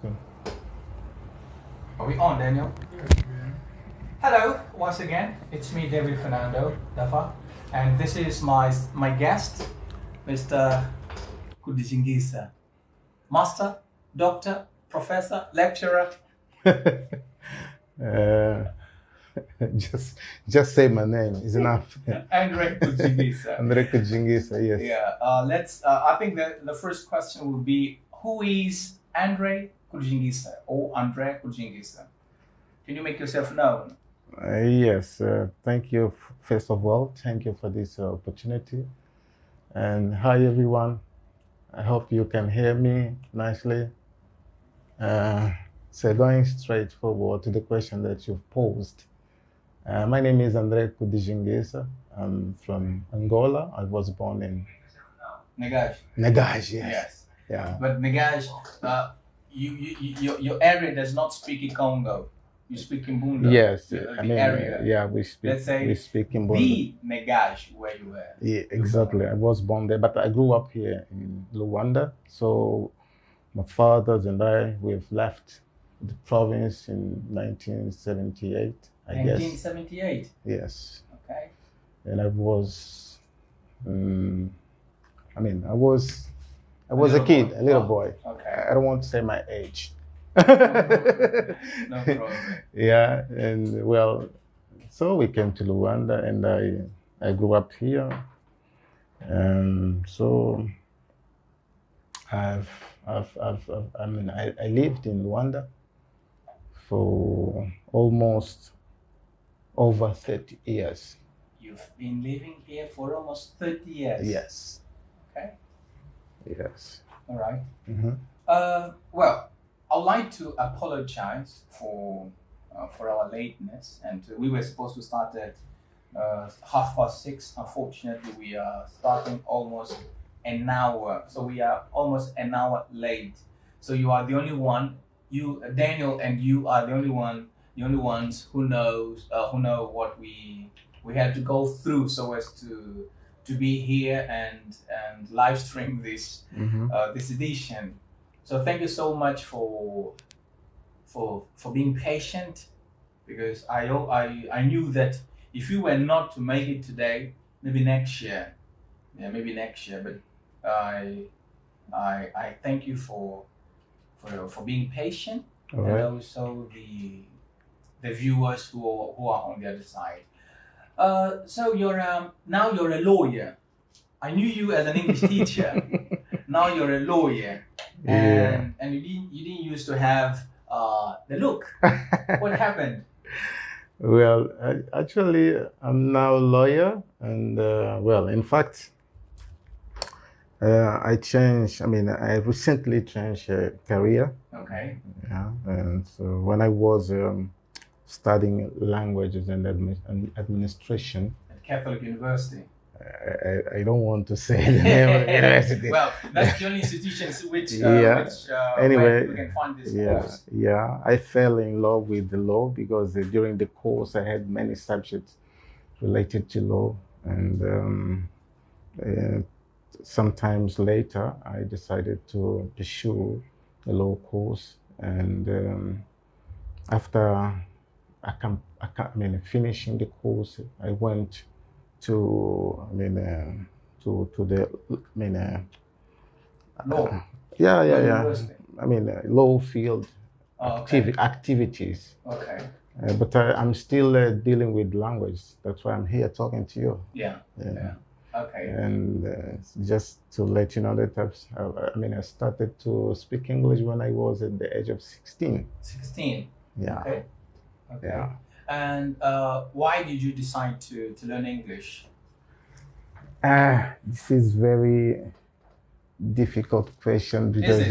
Good. Are we on, Daniel? Yeah. Hello, once again. It's me, David Fernando, Dapher, and this is my guest, Mr. Kudijingisa. Master, doctor, professor, lecturer. Just say my name is enough. André Kudijingisa. André Kudijingisa, yes. Yeah. I think that the first question would be, who is André Kudijingisa or André Kudijingisa? Can you make yourself known? Yes. Thank you. First of all, thank you for this opportunity. And hi, everyone. I hope you can hear me nicely. So going straight forward to the question that you've posed. My name is André Kudijingisa. I'm from Angola. I was born in Negaj. Negaj, yes. Yeah. But Negaj, your area does not speak Congo. You speak in Bunda. Yes. Area. We speak. Let's say we speak in Bunda. The Negaj where you were. Yeah, exactly. I was born there, but I grew up here in Luanda. So my fathers and I, we've left the province in 1978. I guess. 1978. Yes. Okay. And I was, I was a kid, a little boy. Okay. I don't want to say my age. No problem. Yeah, and well, so we came to Luanda, and I grew up here. So I lived in Luanda for almost over 30 years. You've been living here for almost 30 years. Yes. Okay. Yes. All right. Mm-hmm. Well, I'd like to apologize for our lateness, and we were supposed to start at 6:30. Unfortunately, we are starting almost an hour, so we are almost an hour late. So you are the only one. You, Daniel, and you are the only ones who know what we had to go through so as to be here and live stream this this edition. So thank you so much for being patient, because I knew that if you were not to make it today, maybe next year. But I thank you for being patient. All right. And also the viewers who are on the other side. So now you're a lawyer. I knew you as an English teacher. Now you're a lawyer, and you didn't used to have the look. What happened? Well, actually, I'm now a lawyer, and in fact, I recently changed career. Okay. Yeah, and so when I was studying languages and administration At Catholic University. I don't want to say the name of the university. Well, that's the only institution which anyway, where we can find this course. Yeah, I fell in love with the law because during the course I had many subjects related to law, and sometimes later I decided to pursue the law course, and after finishing the course, I went to the law. Law field activities. Okay. But I'm still dealing with language. That's why I'm here talking to you. Yeah. Okay. And just to let you know that I started to speak English when I was at the age of 16. 16. Yeah. Okay. Yeah. And why did you decide to learn English? This is very difficult question because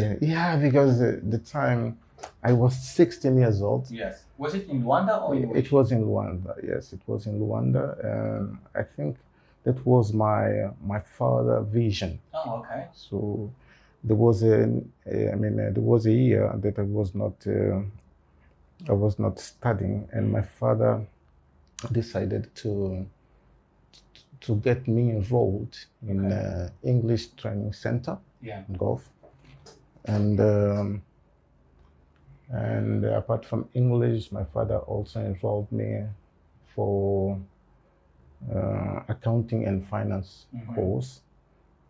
because the time I was 16 years old. Yes. Was it in Luanda or in It was in Luanda. Yes, it was in Luanda. I think that was my father's vision. Oh, okay. So there was a year that I was not studying, and my father decided to get me enrolled in English training center in Gulf, and And apart from English, my father also enrolled me for accounting and finance course.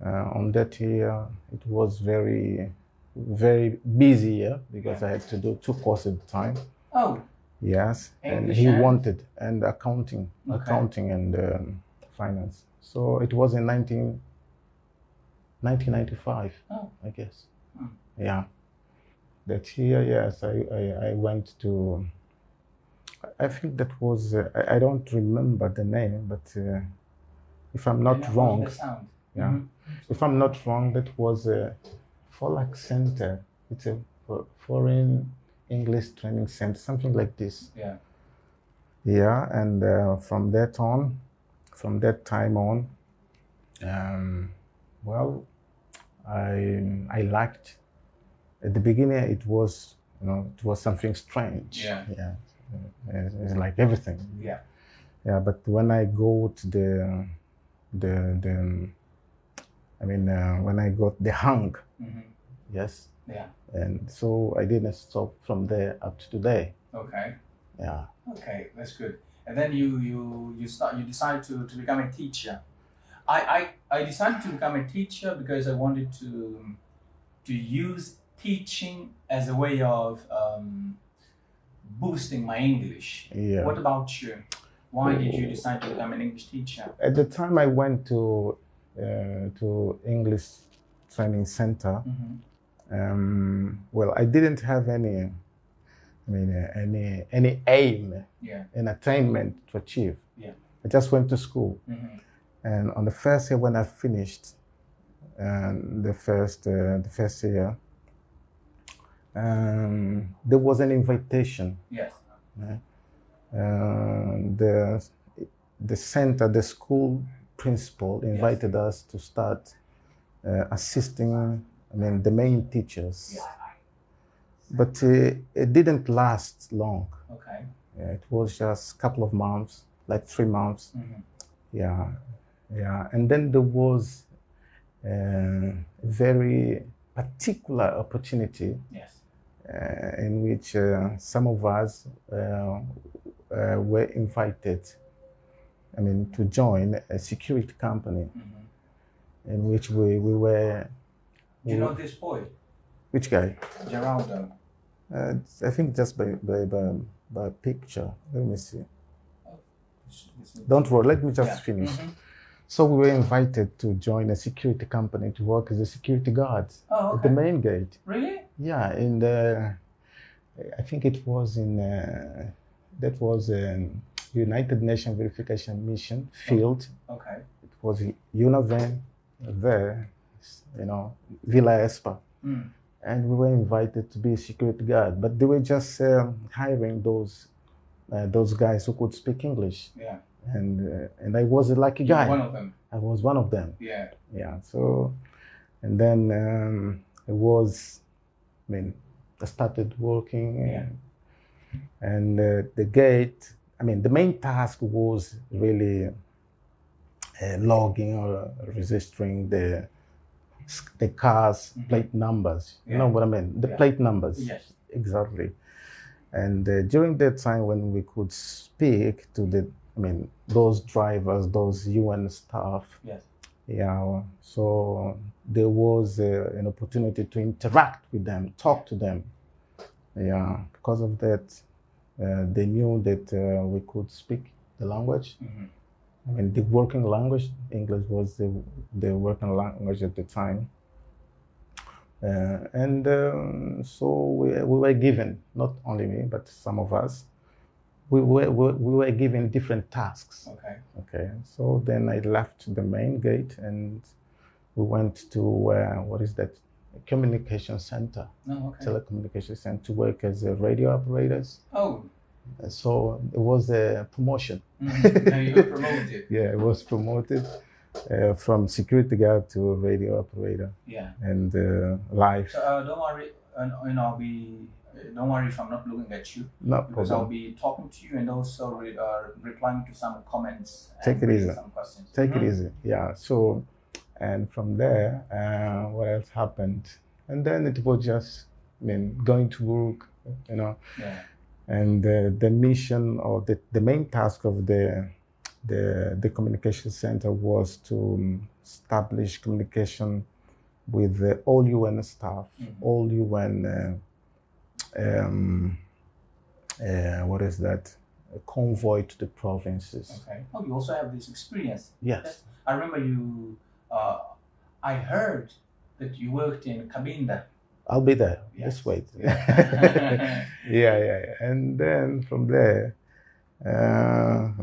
On that year, it was very, very busy year because I had to do 2 courses at the time. Oh. Yes, English and he wanted, and accounting and finance. So it was in 1995, I guess. Yeah. That year, yes, I went to, I think that was, I don't remember the name, but if I'm not wrong, if I'm not wrong, that was a Folak Center. It's a foreign English training center, something like this. Yeah. Yeah, and from that time on, well, I liked. At the beginning, it was, it was something strange. Yeah. Yeah. It's like everything. Yeah. Yeah, but when I go to when I got the hang, yes. Yeah. And so I didn't stop from there up to today. Okay. Yeah. Okay, that's good. And then you decided to become a teacher. I decided to become a teacher because I wanted to use teaching as a way of boosting my English. Yeah. What about you? Why did you decide to become an English teacher? At the time I went to English training center, well, I didn't have any aim, an attainment to achieve. Yeah. I just went to school. And on the first year when I finished, the first year, there was an invitation. Yes. The center, the school principal invited us to start assisting, the main teachers. Yes. But it didn't last long. Okay. It was just a couple of months, like 3 months. Yeah. And then there was a very particular opportunity. Yes. In which some of us were invited, to join a security company, in which we were. Do you know this boy? Which guy? Geraldo. I think just by picture. Let me see. Don't worry. Let me just finish. So we were invited to join a security company to work as a security guard at the main gate. Really? Yeah, in the, I think it was in, that was United Nations Verification Mission field. Okay. It was Unaven there, Villa Espa. And we were invited to be a security guard, but they were just hiring those guys who could speak English. Yeah. And I was a lucky guy. One of them. I was one of them. Yeah. Yeah. So, and then it was, I started working, and the gate. The main task was really logging or registering the cars' plate numbers. You know what I mean? The plate numbers. Yes. Exactly. And during that time when we could speak to those drivers, those UN staff. Yes. Yeah. So there was an opportunity to interact with them, talk to them. Yeah. Because of that, they knew that we could speak the language. The working language, English was the working language at the time. So we were given, not only me, but some of us, we were given different tasks. Okay. So then I left the main gate and we went to, what is that? A communication center. Telecommunication center to work as radio operators. Oh. So it was a promotion. And you were promoted. Yeah, it was promoted from security guard to radio operator. Yeah. And live. So don't worry, don't worry if I'm not looking at you. No because problem. I'll be talking to you and also replying to some comments. Take it easy. Some questions. Take it easy. Yeah. So, and from there, what else happened? And then it was just, going to work, Yeah. And the mission or the main task of the communication center was to establish communication with all UN staff, all UN, what is that? A convoy to the provinces. Okay. Oh, you also have this experience. Yes. I remember you. I heard that you worked in Cabinda. I'll be there. Yes. Just wait. Yeah. Yeah. And then from there,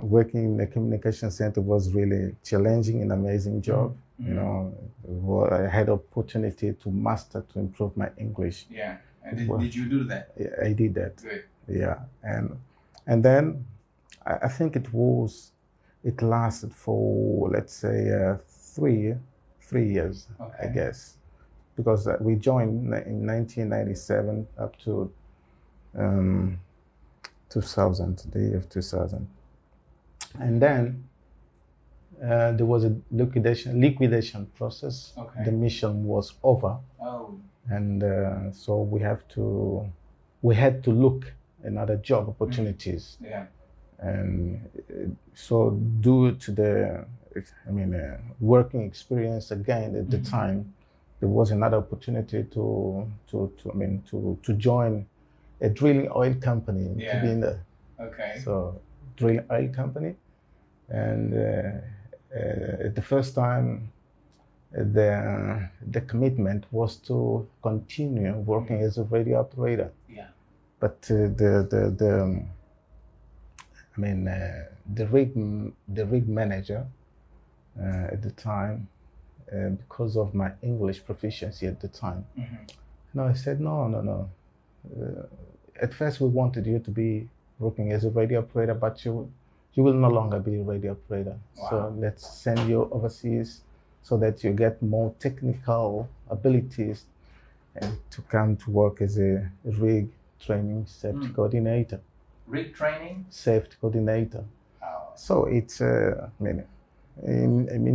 working in the communication center was really challenging and amazing job. I had opportunity to master, to improve my English. Yeah. And did you do that? Yeah, I did that. Good. Yeah. And then I think it lasted for, let's say, 3 years, Okay. I guess. Because we joined in 1997 up to 2000, the year of 2000. And then there was a liquidation process. Okay. The mission was over. Oh. And so we had to look at other job opportunities. Yeah. And so due to the, working experience again at the time, there was another opportunity to join a drilling oil company in Cabinda. Okay. So drilling oil company, and the first time the commitment was to continue working as a radio operator. Yeah. But the rig manager at the time, because of my English proficiency at the time, I said no. At first, we wanted you to be working as a radio operator, but you will no longer be a radio operator. Wow. So let's send you overseas so that you get more technical abilities and to come to work as a rig training safety coordinator. Rig training? Safety coordinator. Oh. So it's, in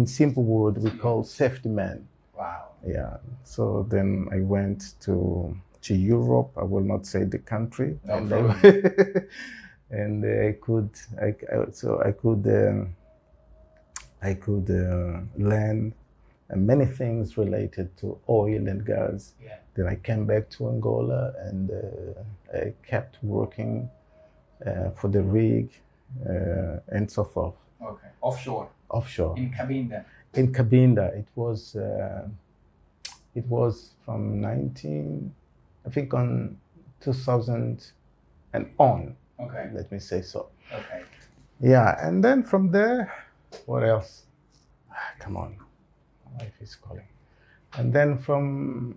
simple word, we call safety man. Wow. Yeah. So then I went to Europe. I will not say the country. No and problem. and I could learn many things related to oil and gas. Yeah. Then I came back to Angola and I kept working for the rig and so forth. Okay. Offshore. In Cabinda. In Cabinda, it was from 2000 and on. Okay. Let me say so. Okay. Yeah, and then from there, what else? Come on, my wife is calling. And then from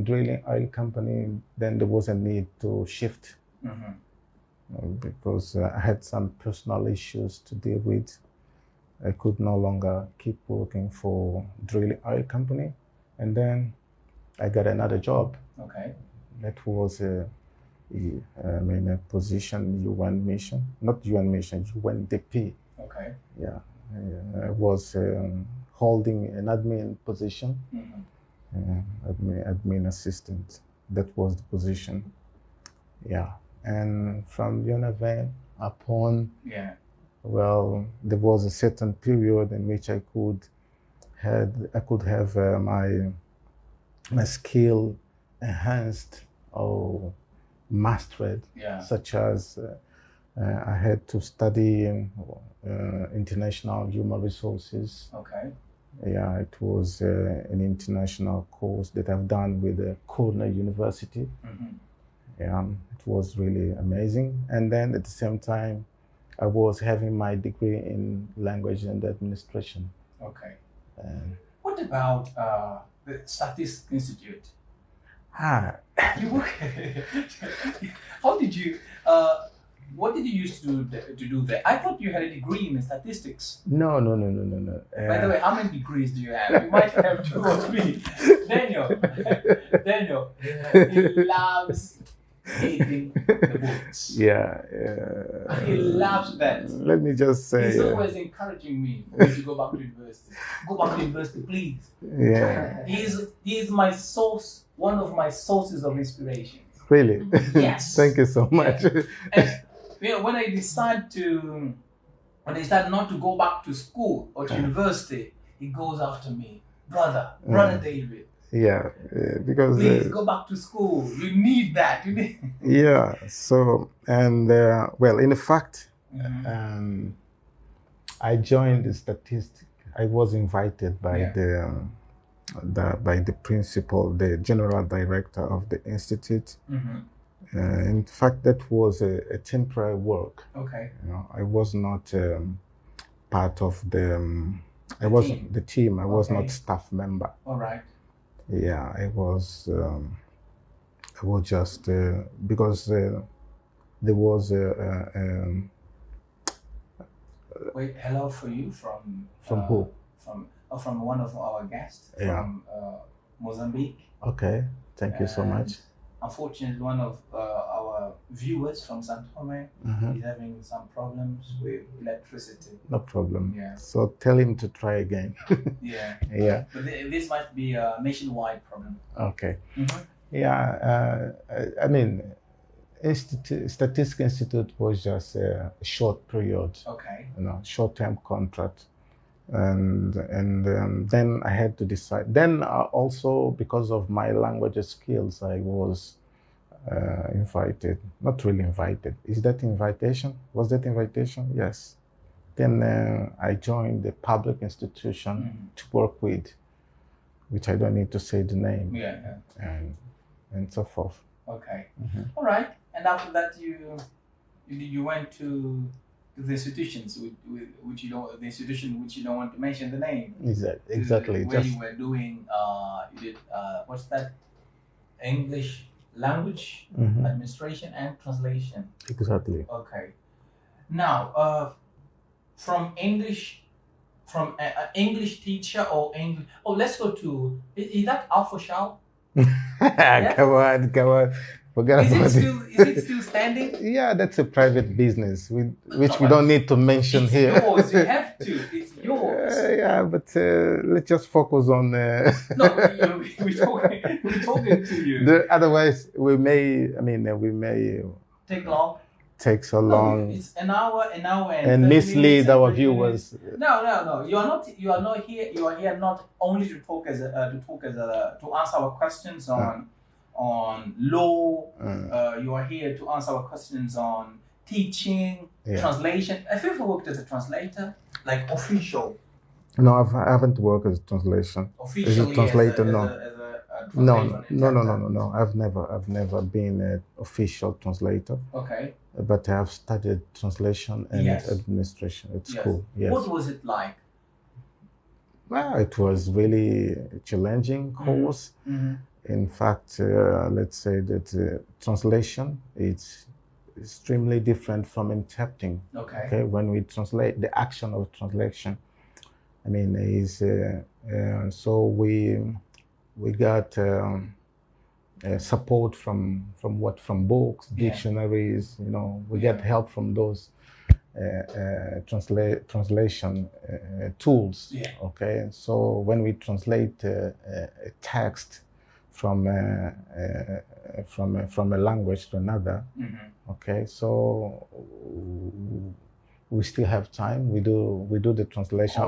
drilling oil company, then there was a need to shift. Because I had some personal issues to deal with. I could no longer keep working for drilling oil company, and then I got another job. Okay. That was a position, UN mission, not UN mission, UNDP. Okay. Yeah, I was holding an admin position, admin assistant. That was the position. Yeah. And from UNAVAN upon, well, there was a certain period in which I could have my skill enhanced or mastered, such as I had to study international human resources. Okay. Yeah, it was an international course that I've done with the Cornell University. Yeah, it was really amazing. And then at the same time, I was having my degree in language and administration. Okay. What about the Statistics Institute? You work. How did you? What did you used to do there? I thought you had a degree in statistics. No. By the way, how many degrees do you have? You might have 2 or 3. Daniel, he loves hating the books. Yeah. He loves that. Let me just say. He's always encouraging me to go back to university. Go back to university, please. Yeah. He's my source, one of my sources of inspiration. Really? Yes. Thank you so much. Yeah. And when I decide not to go back to school or to university, he goes after me, brother David. Yeah, because please go back to school. You need that. Yeah. So well, in fact, I joined the statistics. I was invited by the principal, the general director of the institute. In fact, that was a temporary work. Okay. You know, I was not part of the. I wasn't the team. I was not staff member. All right. Yeah, I was just because there was wait, hello for you from who? From one of our guests from Mozambique. Okay, thank you so much. Unfortunately, one of our viewers from San Tome is having some problems with electricity. No problem. Yeah. So tell him to try again. Yeah. Yeah. But this might be a nationwide problem. Okay. Yeah. I mean, Statistics Institute was just a short period. Okay. You know, short-term contract. And then I had to decide. Then also because of my language skills, I was invited. Not really invited. Is that invitation? Was that invitation? Yes. Then I joined the public institution to work with, which I don't need to say the name. Yeah. And so forth. Okay. All right. And after that, you went to the institutions which you don't want to mention the name. Exactly. Where you were doing you did what's that? English language administration and translation. Exactly. Okay. Now from English teacher or English. Oh, let's go to is that Alpha Shao? Yeah? Come on. Is it still standing? Yeah, that's a private business, which we don't need to mention here. It's yours. You have to. It's yours. Yeah, but let's just focus on. No, we're talking to you. Otherwise, we may take so long. It's an hour and mislead our viewers. No. You are not here. You are here not only to answer our questions on law. You are here to answer our questions on teaching, translation. Have you ever worked as a translator, like official? No, I haven't worked as a translation. Officially, as a translator, no. I've never been an official translator. Okay. But I have studied translation and administration at school. Yes. What was it like? Well, it was really a challenging course. In fact, let's say that translation is extremely different from interpreting. Okay. When we translate, the action of translation, I mean, is so we got support from books, dictionaries. You know, we get help from those translation tools. Yeah. Okay. So when we translate a text from a language to another. Okay, so we still have time. We do the translation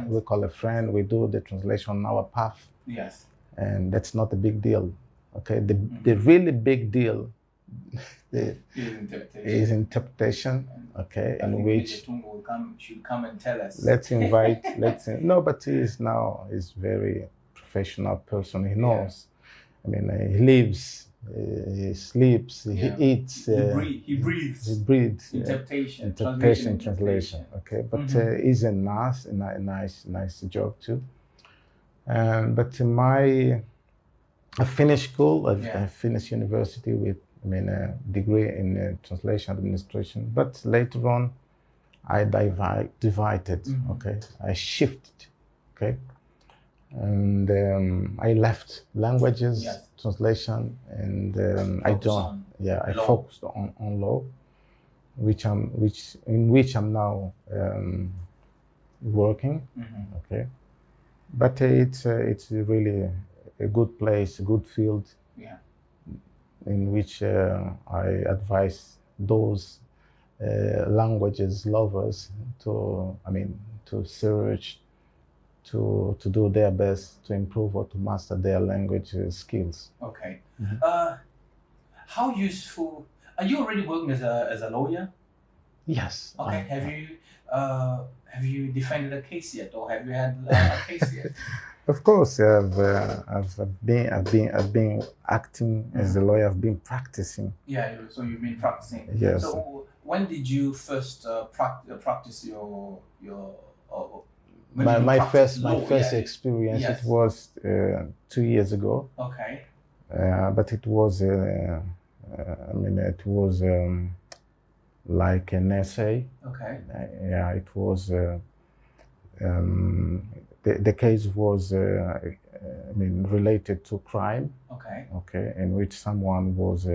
we call a friend. We do the translation on our path. Yes, and that's not a big deal. Okay, the really big deal is interpretation. Okay, in which should come and tell us. No, but he is very professional person. He knows. I mean, he lives, he sleeps, he eats. He breathes. Interpretation, translation. Okay, but it's a nice job too. But I finished school. I finished university with a degree in translation administration. But later on, I divided. Okay, I shifted. Okay. and I left languages Yes. translation, and I Focus joined. on Yeah, I law. focused on law, in which I'm now working. Mm-hmm. Okay, but it's really a good place, a good field, Yeah. in which I advise those languages lovers to search, to do their best to improve or to master their language skills. Okay. Mm-hmm. How useful are you already working as a lawyer? Yes. Okay. Have you defended a case yet, or have you had a case yet? Of course, I've been acting as a lawyer. I've been practicing. Yeah. So you've been practicing. Yes. So when did you first practice your My first Yeah. experience, Yes. it was 2 years ago. Okay. But it was like an essay. Okay. Yeah, it was. The case was, related to crime. Okay. Okay, in which someone was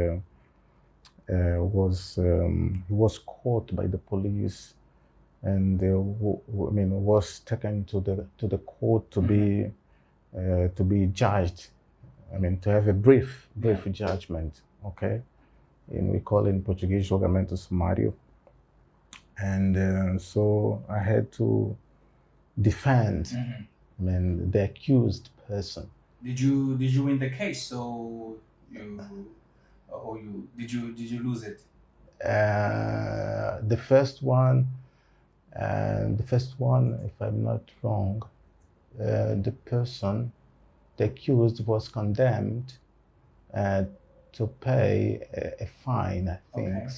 caught by the police, and was taken to the court to be judged. To have a brief judgment. Okay, and we call it in Portuguese julgamento sumário. And so I had to defend, the accused person. Did you win the case? So did you lose it? The first one, if I'm not wrong, the accused was condemned to pay a fine, I think. Okay.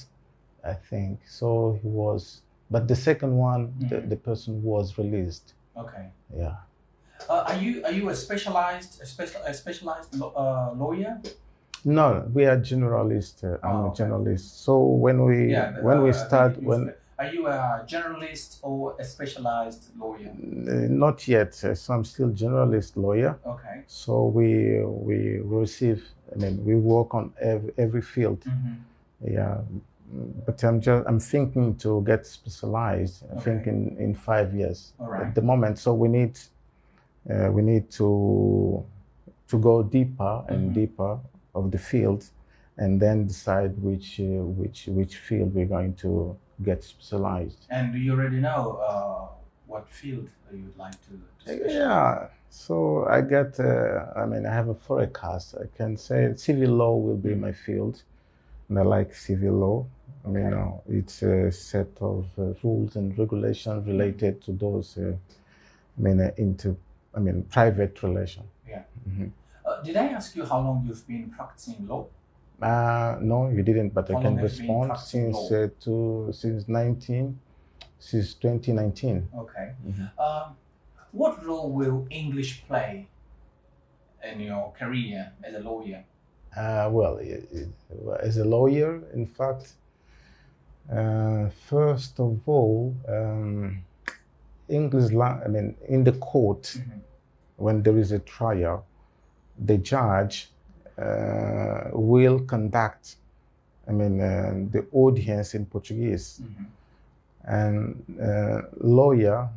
I think so. He was, but the second one, the person was released. Okay. Yeah. Are you a specialized lawyer? No, we are generalist. I'm a generalist. So when we start. Are you a generalist or a specialized lawyer? Not yet. So I'm still generalist lawyer. Okay. So we receive. We work on every field. Yeah. But I'm thinking to get specialized. I think in 5 years. All right. At the moment. So we need to go deeper and deeper of the field, and then decide which field we're going to get specialized. And do you already know what field you'd like to specialize? Yeah. So I get. I have a forecast. I can say civil law will be my field, and I like civil law. It's a set of rules and regulations related to those. Private relation. Yeah. Did I ask you how long you've been practicing law? No, you didn't, but How I can long have you been respond practicing since 2019. Okay. What role will English play in your career as a lawyer? Well, as a lawyer, in fact, first of all, English, in the court, when there is a trial, the judge will conduct, the audience in Portuguese, and lawyer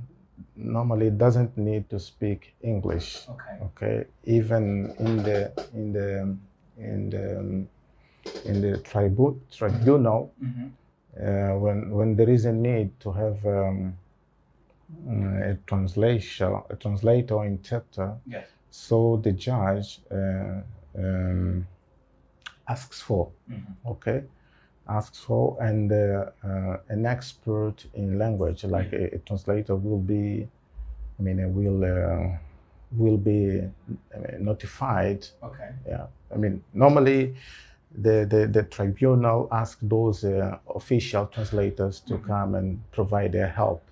normally doesn't need to speak English. Okay. Even in the tribunal, when there is a need to have a translator or interpreter. Yes. So the judge asks for, and an expert in language, like a translator, will be, will be notified. Okay. Yeah. Normally, the tribunal asks those official translators to come and provide their help.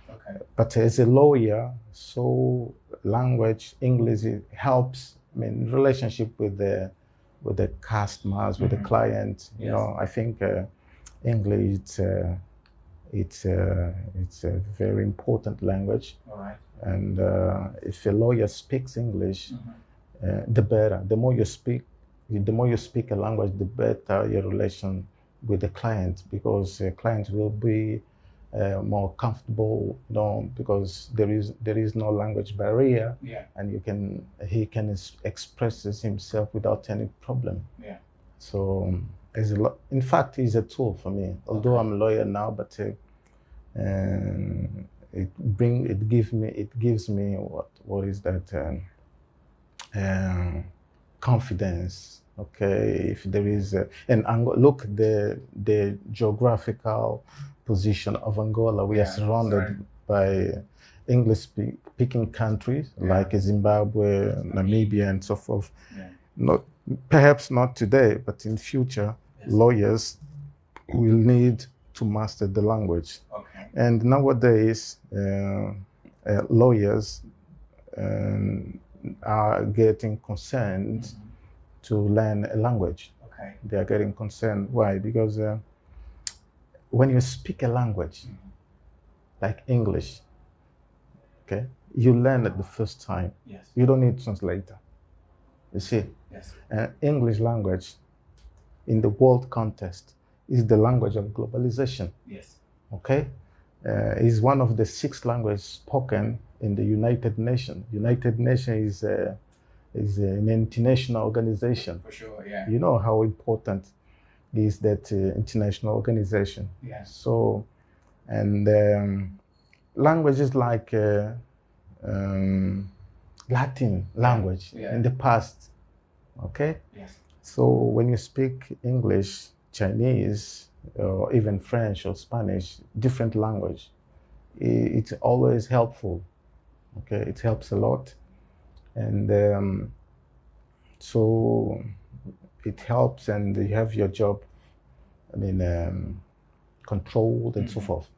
Okay. But as a lawyer, so language, English, it helps. Relationship with the customers, with the client. I think English It's a very important language. All right. And if a lawyer speaks English, the better. The more you speak a language, the better your relation with the client, because the client will be more comfortable, because there is no language barrier, and he can express himself without any problem. Yeah. So in fact, it's a tool for me. Although I'm a lawyer now, but it gives me what is that confidence. Okay, if there is look the geographical position of Angola. We are surrounded by English-speaking countries like Zimbabwe, Namibia, and so forth. Perhaps not today, but in future, lawyers will need to master the language. Okay. And nowadays, lawyers are getting concerned to learn a language. Okay. They are getting concerned. Why? Because when you speak a language, like English, okay, you learn it the first time. Yes. You don't need a translator. You see? Yes. English language, in the world context, is the language of globalization. Yes. Okay? Is one of the 6 languages spoken in the United Nations. United Nations is an international organization. For sure, yeah. You know how important is that international organization. Yeah. So, and languages like Latin language in the past, okay? Yes. So when you speak English, Chinese, or even French or Spanish, different language, it's always helpful, okay? It helps a lot. And so it helps, and you have your job, controlled and so forth.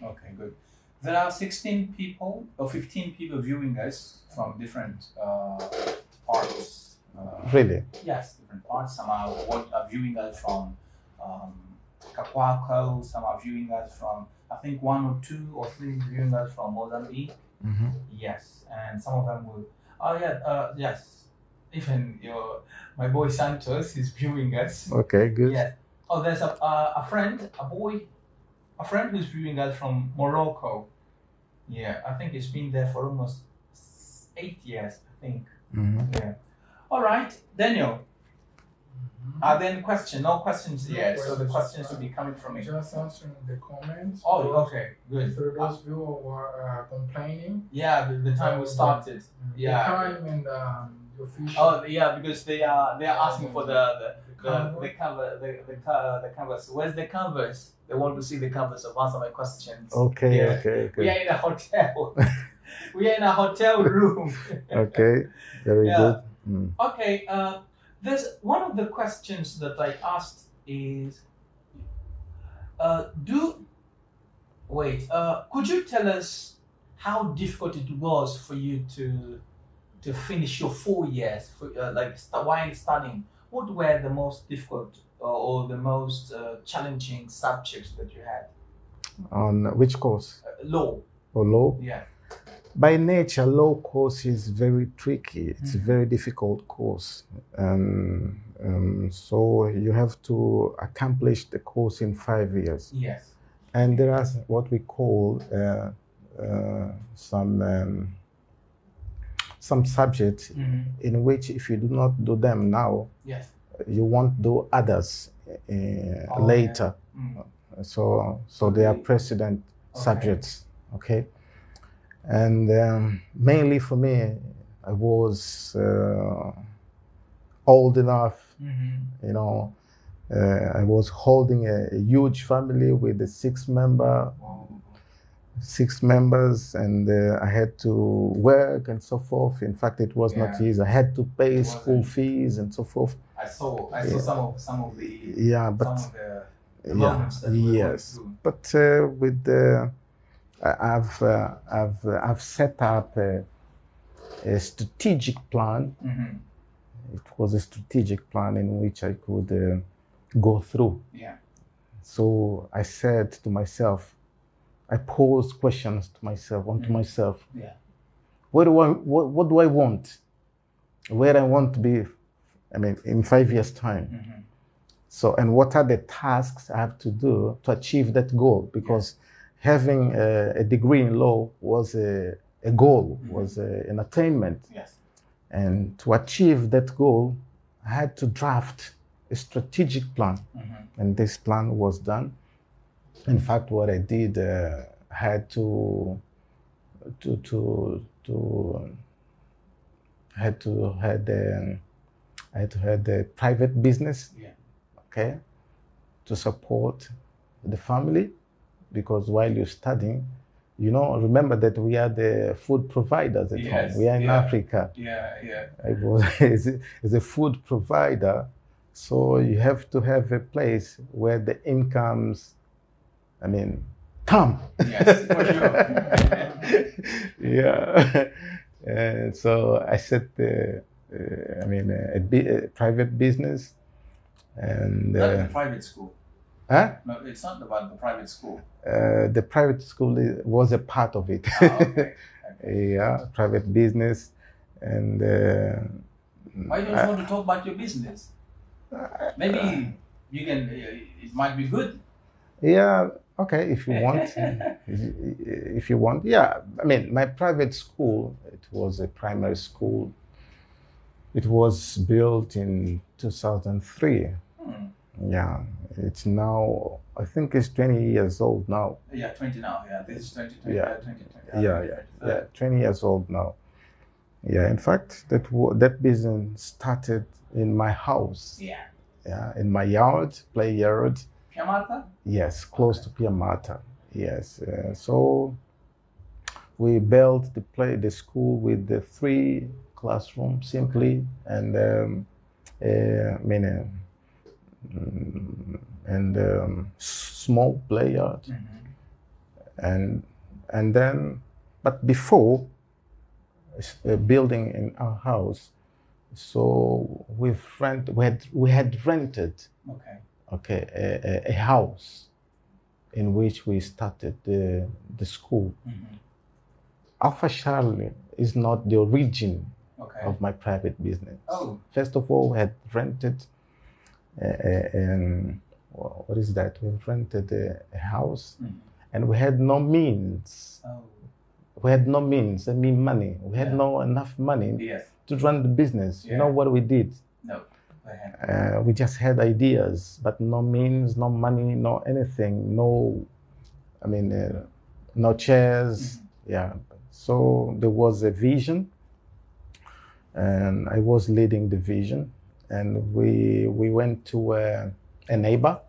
Okay, good. There are 16 people or 15 people viewing us from different parts. Really? Yes, different parts. Some are viewing us from Kakwako, some are viewing us from, I think 1 or 2 or 3 viewing us from Mozambique. Mm-hmm. Yes, and some of them will. Yes. Even my boy Santos is viewing us. Okay, good. Yeah. Oh, there's a friend who's viewing us from Morocco. Yeah, I think he's been there for almost 8 years, I think. Mm-hmm. Yeah. All right, Daniel. Are there any questions? No questions yet. So the questions will be coming from me. Just answering the comments. Oh, okay, good. For those who were complaining. Yeah, the time we started. Yeah. The time and the official. Oh, yeah, because they are asking for the canvas. Where's the canvas? They want to see the canvas of answer my questions. Okay, Yeah. okay. We are in a hotel. We are in a hotel room. Okay, very good. Mm. Okay, there's one of the questions that I asked is, could you tell us how difficult it was for you to finish your 4 years, while studying? What were the most difficult or the most challenging subjects that you had? On which course? Law. Or law? Yeah. By nature, law course is very tricky. It's a very difficult course. So you have to accomplish the course in 5 years. Yes. And there are what we call some subjects in which if you do not do them now, Yes. you won't do others later. Yeah. So they are precedent subjects, okay? And mainly for me, I was old enough, I was holding a huge family with a 6 members, and I had to work and so forth. In fact, it was not easy. I had to pay school fees and so forth. I saw some of the moments that we went through. But with the I've set up a strategic plan. It was a strategic plan in which I could go through. Yeah. So I said to myself, I posed questions to myself, onto myself. Yeah. What do I want? Where I want to be, I mean, in 5 years' time. So, and what are the tasks I have to do to achieve that goal? Because having a degree in law was a goal, was an attainment. Yes. And to achieve that goal, I had to draft a strategic plan. And this plan was done. In fact, what I did, I had to have a private business, okay, to support the family, because while you're studying, you know, remember that we are the food providers at home. We are in Africa. I was as a food provider, so you have to have a place where the incomes, I mean, come. Yes, for sure. Yeah. And so I set a private business. And not a private school. Huh? No, it's not about the private school. The private school was a part of it. Okay. Yeah, private business. And why don't you want to talk about your business? Maybe you can. It might be good. Yeah. Okay. If you want. If you want. Yeah. I mean, my private school. It was a primary school. It was built in 2003. Yeah, it's now, I think it's 20 years old now. Yeah, 20 now. Yeah, this is 2020. Yeah. 2020. Yeah, 20 years old now. Yeah, in fact, that business started in my house. Yeah, in my yard, play yard. Piamata? Yes, close to Piamata. Yes. So we built the school with the 3 classrooms simply, and small play yard. And then, but before building in our house, so we had rented a house in which we started the school. Alpha Charlie is not the origin of my private business. First of all, we had rented what is that? We rented a house, and we had no means. We had no means. I mean, money. We had no enough money to run the business. You know what we did? No. We just had ideas, but no means, no money, no anything. No, I mean, no chairs. Yeah. So there was a vision, and I was leading the vision. And we went to a neighbor.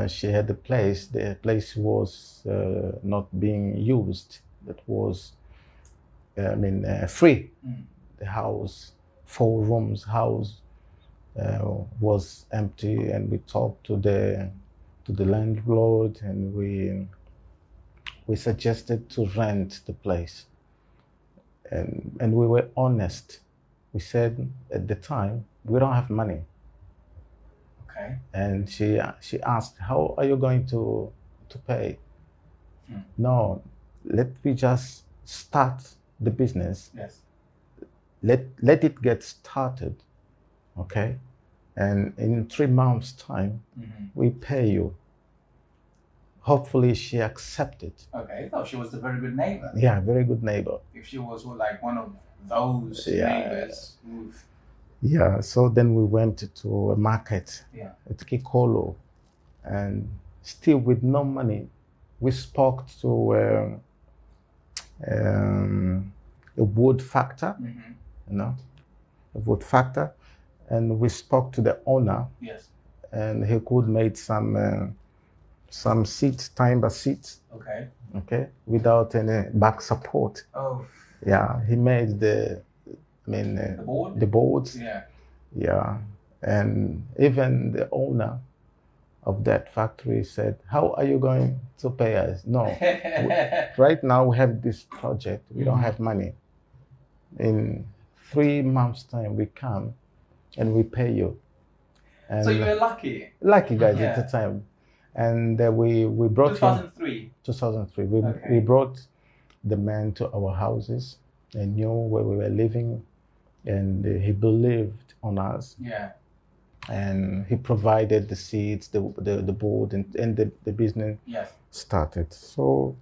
She had a place. The place was not being used. That was, free. The house, 4 rooms house, was empty, and we talked to the landlord, and we suggested to rent the place. And we were honest. We said at the time, we don't have money. And she asked, how are you going to pay? No, let me just start the business. Let it get started, okay? And in 3 months' time, we pay you. Hopefully she accepted. So she was a very good neighbor. Yeah, very good neighbor. If she was like one of those neighbors who... Yeah, so then we went to a market at Kikolo, and still with no money, we spoke to a wood factor, a wood factor, and we spoke to the owner, and he could make some seats, timber seats, without any back support. Yeah, he made the boards. Yeah. And even the owner of that factory said, how are you going to pay us? No, right now we have this project. We don't have money. In 3 months' time, we come and we pay you. And so you were lucky. Lucky guys at the time. And we brought him 2003. 2003. Okay. We brought the man to our houses and knew where we were living, and he believed on us. Yeah. And he provided the seeds, the board, and the business Yes. started. So,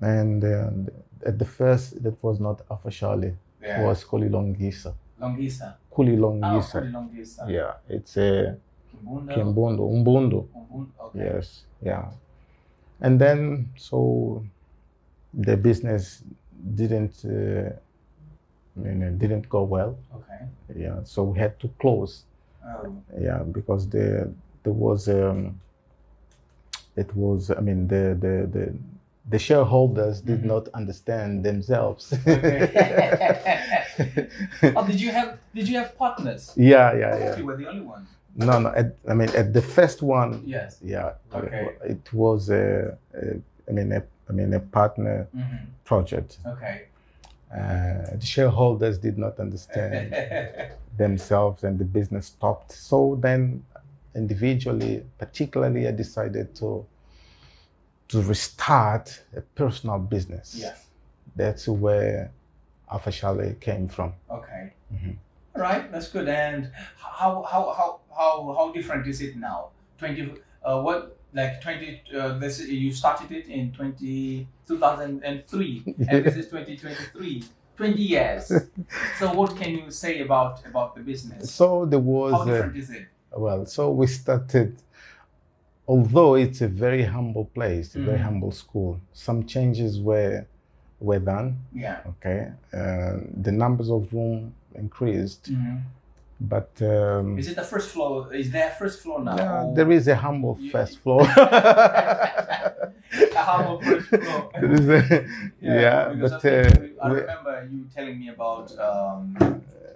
and at the first, that was not officially. Yeah. It was Kudijingisa. Longisa. Kudijingisa. Longisa. Yeah, it's a Kimbundo. Umbundu. Okay. Yes, yeah. And then, so the business didn't go well. Okay. Yeah, so we had to close. Oh. Yeah, because there was the shareholders did not understand themselves. Okay. Oh, did you have partners? Yeah. You were the only one. No. At the first one. Yes. Yeah. Okay. It was a partner project. Okay. The shareholders did not understand themselves, and the business stopped. So then, individually, particularly, I decided to restart a personal business. Yes. That's where officially came from. Okay. Mm-hmm. All right, that's good. And how different is it now? 20. You started it in 2003, and this is 2023. 20 years. So what can you say about the business? So there was. How different is it? Well, so we started. Although it's a very humble place, a very humble school, some changes were done. Yeah. Okay. The numbers of room increased, but is it the first floor? Is there a first floor now? Yeah, there is a humble first floor. A humble first floor. There is Because I remember you telling me about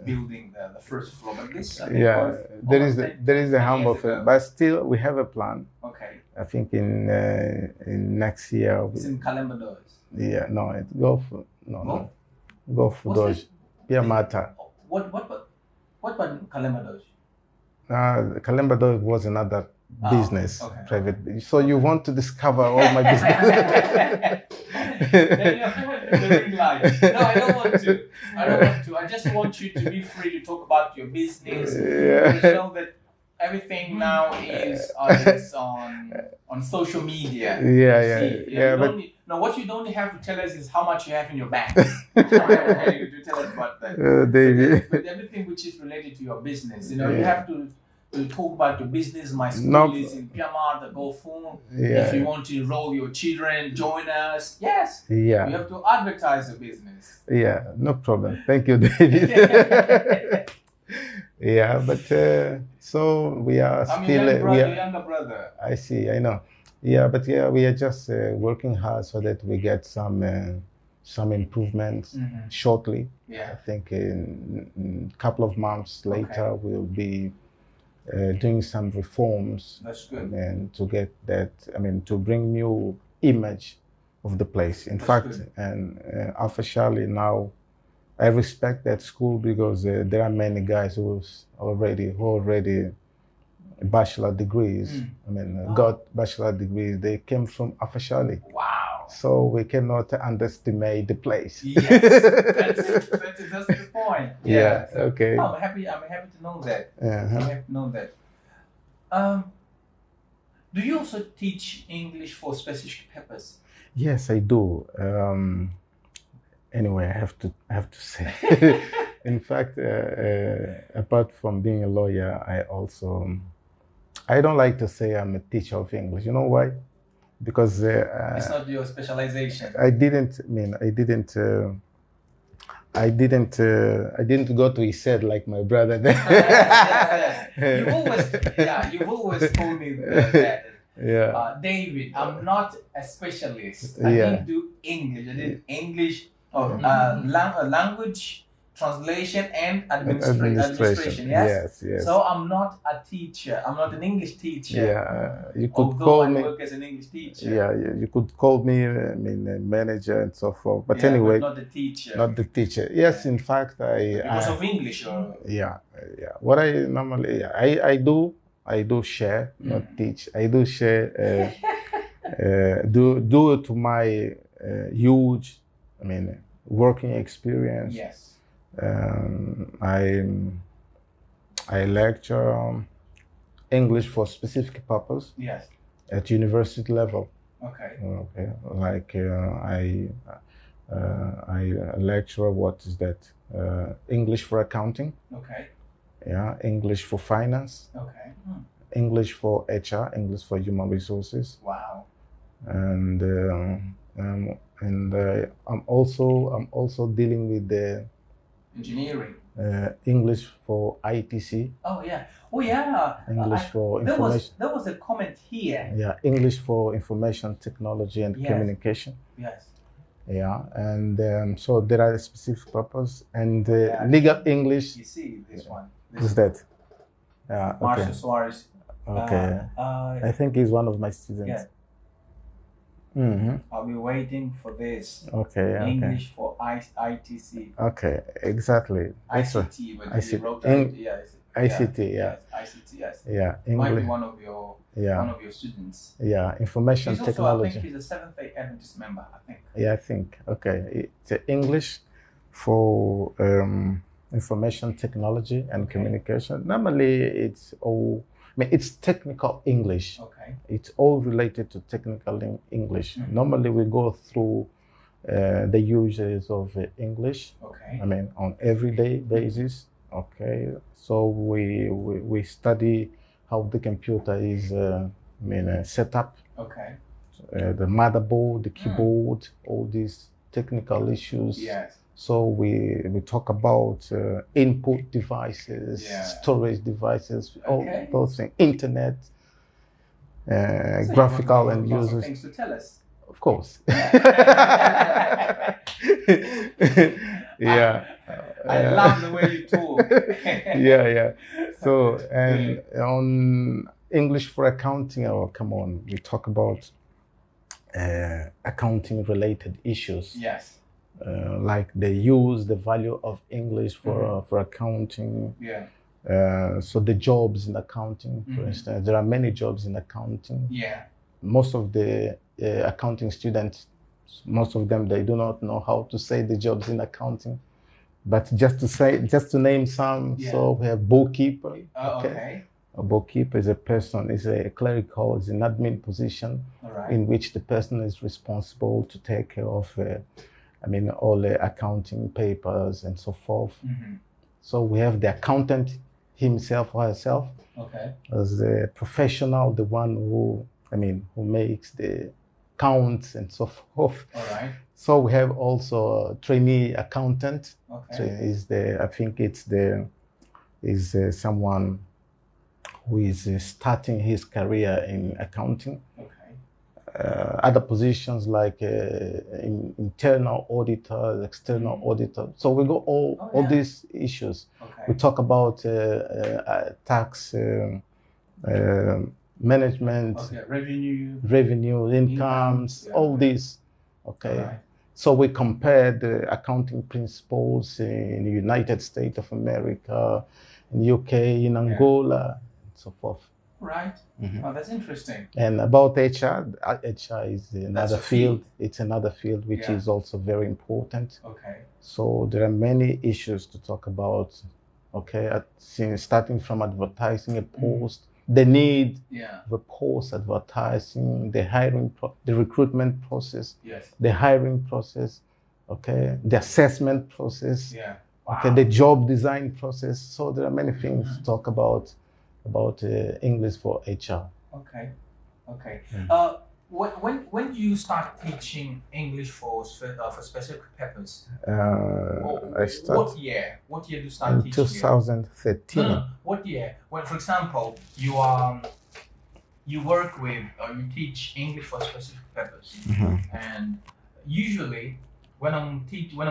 building the first floor, but this there is a humble first, but still we have a plan. Okay. I think in next year. It's in Kalembados. Yeah, no, it go for those. Piamata. What about Kalembados? Kalembados was another business, okay. Private. So you want to discover all my business? No, I don't want to. I just want you to be free to talk about your business. Yeah. You know that everything now is on social media. But what you don't have to tell us is how much you have in your bank. I don't have to tell us about that. David. But everything which is related to your business, you have to talk about your business. My school is in Piamar, the GoFund. If you want to enroll your children, join us. Yes. Yeah. You have to advertise the business. Yeah, no problem. Thank you, David. Yeah, but so we are I'm still. your younger brother. I see. I know. Yeah, but we are just working hard so that we get some improvements shortly. Yeah. I think in a couple of months later we'll be doing some reforms. That's good. And to get that, to bring new image of the place. In fact, and officially now, I respect that school because there are many guys who already bachelor degrees. Got bachelor degrees. They came from officially. Wow. So we cannot underestimate the place. Yes, that's the point. Yeah. Okay. I'm happy to know that. Uh-huh. I'm happy to know that. Do you also teach English for specific purpose? Yes, I do. Anyway, I have to say. In fact, apart from being a lawyer, I don't like to say I'm a teacher of English. You know why? Because it's not your specialization. I didn't go to ESED like my brother. You've always told me that. Yeah. David, I'm not a specialist. I didn't do English. I did English, language translation and administration. Yes. So I'm not a teacher. I'm not an English teacher. Yeah, you could although call I me. work as an English teacher. Yeah, you could call me. A manager and so forth. But anyway, but not the teacher. Not the teacher. Yes, in fact, because of English. Or... Yeah. What I normally I do I do share, not teach. I do share. Due to my huge, working experience. Yes. I lecture English for specific purpose. Yes. At university level. Okay. Okay. Like I lecture, what is that? English for accounting. Okay. Yeah. English for finance. Okay. English for HR. English for human resources. Wow. And I'm also dealing with the engineering. English for ITC. Oh yeah. Oh yeah. English for information. There was a comment here. Yeah, English for information technology and communication. Yes. Yeah, and so there are specific purpose and legal English. You see this one. Who's that? Yeah. Marshall Okay. Suarez. Okay. I think he's one of my students. Yeah. Mm-hmm. I'll be waiting for this. Okay. English for ITC. Okay, exactly. ICT, but ICT. you wrote that. Yes. ICT, yeah. Yes, ICT, yes. Yeah, Might English. be one of your students. Yeah, information He's technology. Also, I think he's a Seventh-day Adventist member. I think. Yeah, I think. Okay, it's English for information technology and communication. Normally, it's all. It's technical English. Okay. It's all related to technical English. Mm-hmm. Normally, we go through the uses of English. Okay. On everyday basis. Okay. So we study how the computer is set up. Okay. The motherboard, the keyboard, all these technical issues. Yes. So we talk about input devices, storage devices, all those things, internet, graphical and users. Lots of things to tell us. Of course. Yeah. I love the way you talk. Yeah. So, and on English for accounting, we talk about accounting related issues. Yes. Like the value of English for accounting. Yeah. So the jobs in accounting, for instance, there are many jobs in accounting. Yeah. Most of the accounting students, most of them, they do not know how to say the jobs in accounting. But just to name some, so we have bookkeeper. Okay. A bookkeeper is a clerical, is an admin position in which the person is responsible to take care of, all the accounting papers and so forth. Mm-hmm. So we have the accountant himself or herself as a professional, the one who makes the counts and so forth. All right. So we have also a trainee accountant. Okay. So is someone who is starting his career in accounting. Okay. Other positions like internal auditor, external auditor. So we go all these issues. Okay. We talk about tax management, revenue, incomes, all these. Okay. Right. So we compare the accounting principles in the United States of America, in UK, in Angola, and so forth. Right. Mm-hmm. Oh, that's interesting. And about HR is another field. It's another field which is also very important. Okay. So there are many issues to talk about. Okay, starting from advertising a post, the need of a post, advertising, the hiring, the recruitment process, the hiring process, okay, the assessment process, okay, the job design process. So there are many things to talk about English for HR. Okay. When do you start teaching English for specific purpose? I started. What year do you start teaching? 2013. No. What year? When, for example, you work with or you teach English for a specific purpose, and usually when I'm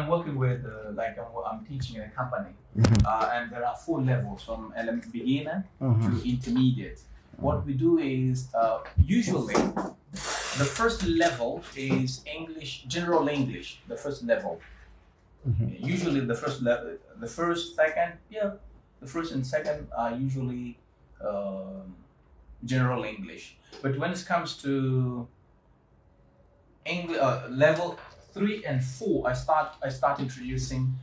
working with I'm teaching in a company, and there are 4 levels from beginner to intermediate. What we do is usually the first level is English, general English. The first level. Usually the first and second are usually general English. But when it comes to English level 3 and 4, I start introducing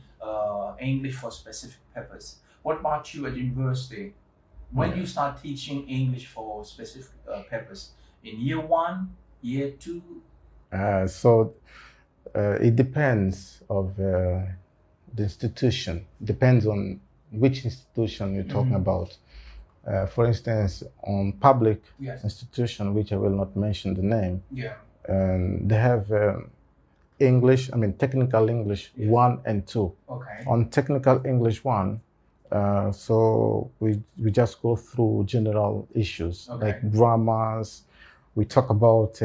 English for specific purpose. What about you at university? When you start teaching English for specific purpose? In year 1, year 2? It depends of the institution. Depends on which institution you're talking about. For instance, on public institution, which I will not mention the name, they have English, technical English 1 and 2. Okay. On technical English 1, so we just go through general issues like grammars. We talk about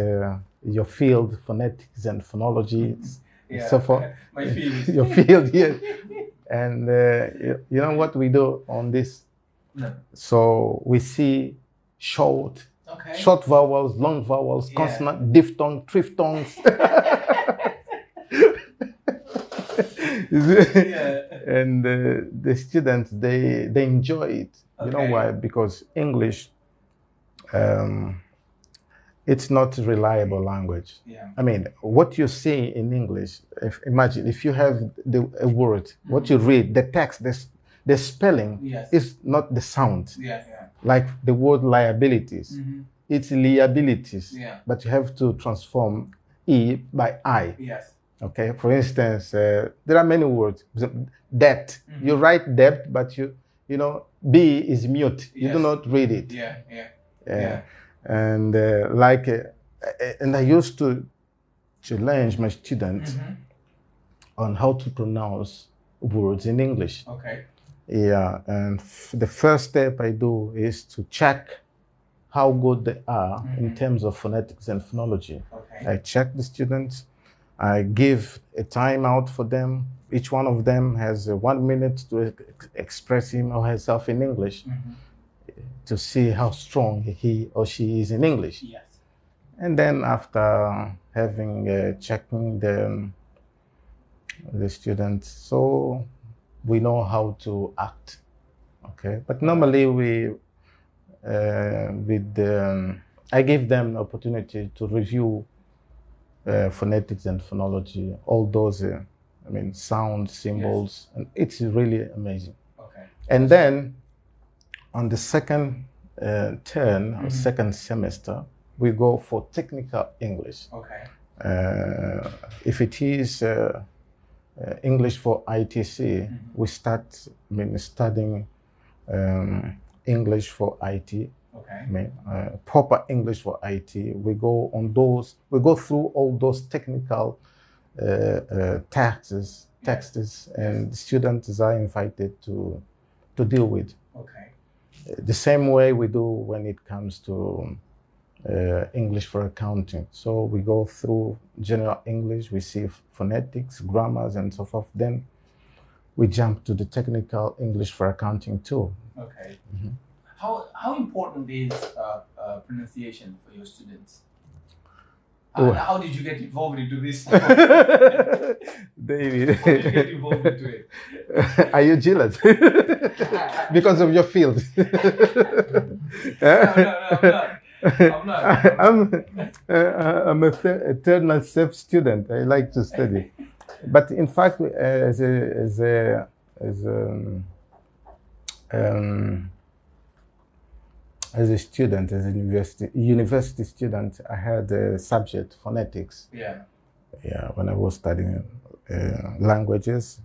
your field, phonetics and phonology, and so forth. My field. Your field, yes. And you know what we do on this? No. So we see short vowels, long vowels, consonant, diphthong, triphthongs. And the students, they enjoy it. You know why? Because English, it's not a reliable language. What you see in English, imagine if you have a word, what you read, the text, the spelling is not the sound. Like the word liabilities, it's liabilities, but you have to transform E by I. Okay, for instance, there are many words. Debt, you write debt, but you know B is mute. You do not read it. And and I used to challenge my students on how to pronounce words in English. And the first step I do is to check how good they are in terms of phonetics and phonology. I check the students. I give a time out for them. Each one of them has 1 minute to express him or herself in English to see how strong he or she is in English. And then after having checking the students, so we know how to act. Okay, but normally I give them the opportunity to review phonetics and phonology, all those sound symbols, and it's really amazing. And then on the second term or second semester, we go for technical English. If it is English for ITC, we start studying English for IT. Proper English for IT. We go through all those technical texts, and the students are invited to deal with. The same way we do when it comes to English for accounting. So we go through general English, we see phonetics, grammars, and so forth. Then we jump to the technical English for accounting too. How important is pronunciation for your students? How did you get involved into this? David, how did you get involved into it? Are you jealous? Because of your field? I'm not. I'm a eternal self-student. I like to study. But in fact, as a student, as a university student, I had a subject, phonetics. When I was studying languages,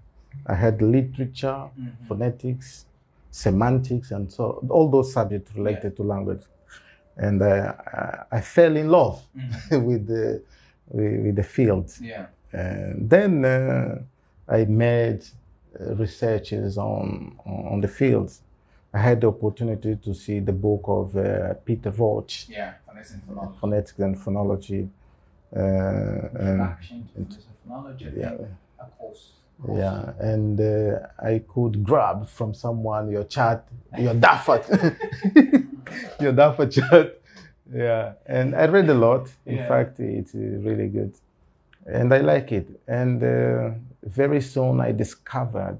I had literature, phonetics, semantics, and so all those subjects related to language. And I fell in love with the field. And then I made researches on the fields. I had the opportunity to see the book of Peter Roach, Phonetics and Phonology. And I could grab from someone your Dapher, your Dapher chart. And I read a lot. In fact, it's really good. And I like it. And very soon I discovered,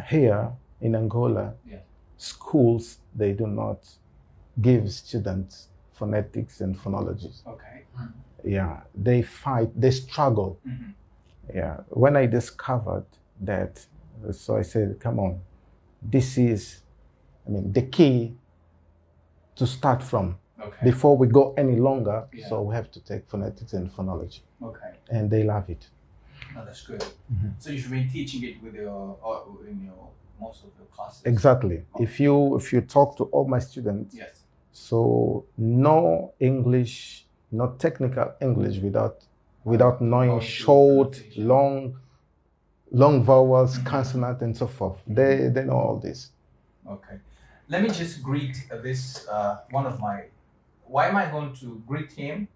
Here in Angola, Yeah. schools, they do not give students phonetics and phonology. Okay. Yeah, they fight, they struggle. Mm-hmm. Yeah, when I discovered that, so I said, come on, this is, the key to start from. Okay. Before we go any longer, Yeah. so we have to take phonetics and phonology. Okay. And they love it. No, that's good. Mm-hmm. So you've been teaching it with in your most of your classes. Exactly. Oh. If you talk to all my students, Yes. so no English, not technical English without knowing short, long vowels, consonant, and so forth. They know all this. Okay. Let me just greet this one of my. Why am I going to greet him?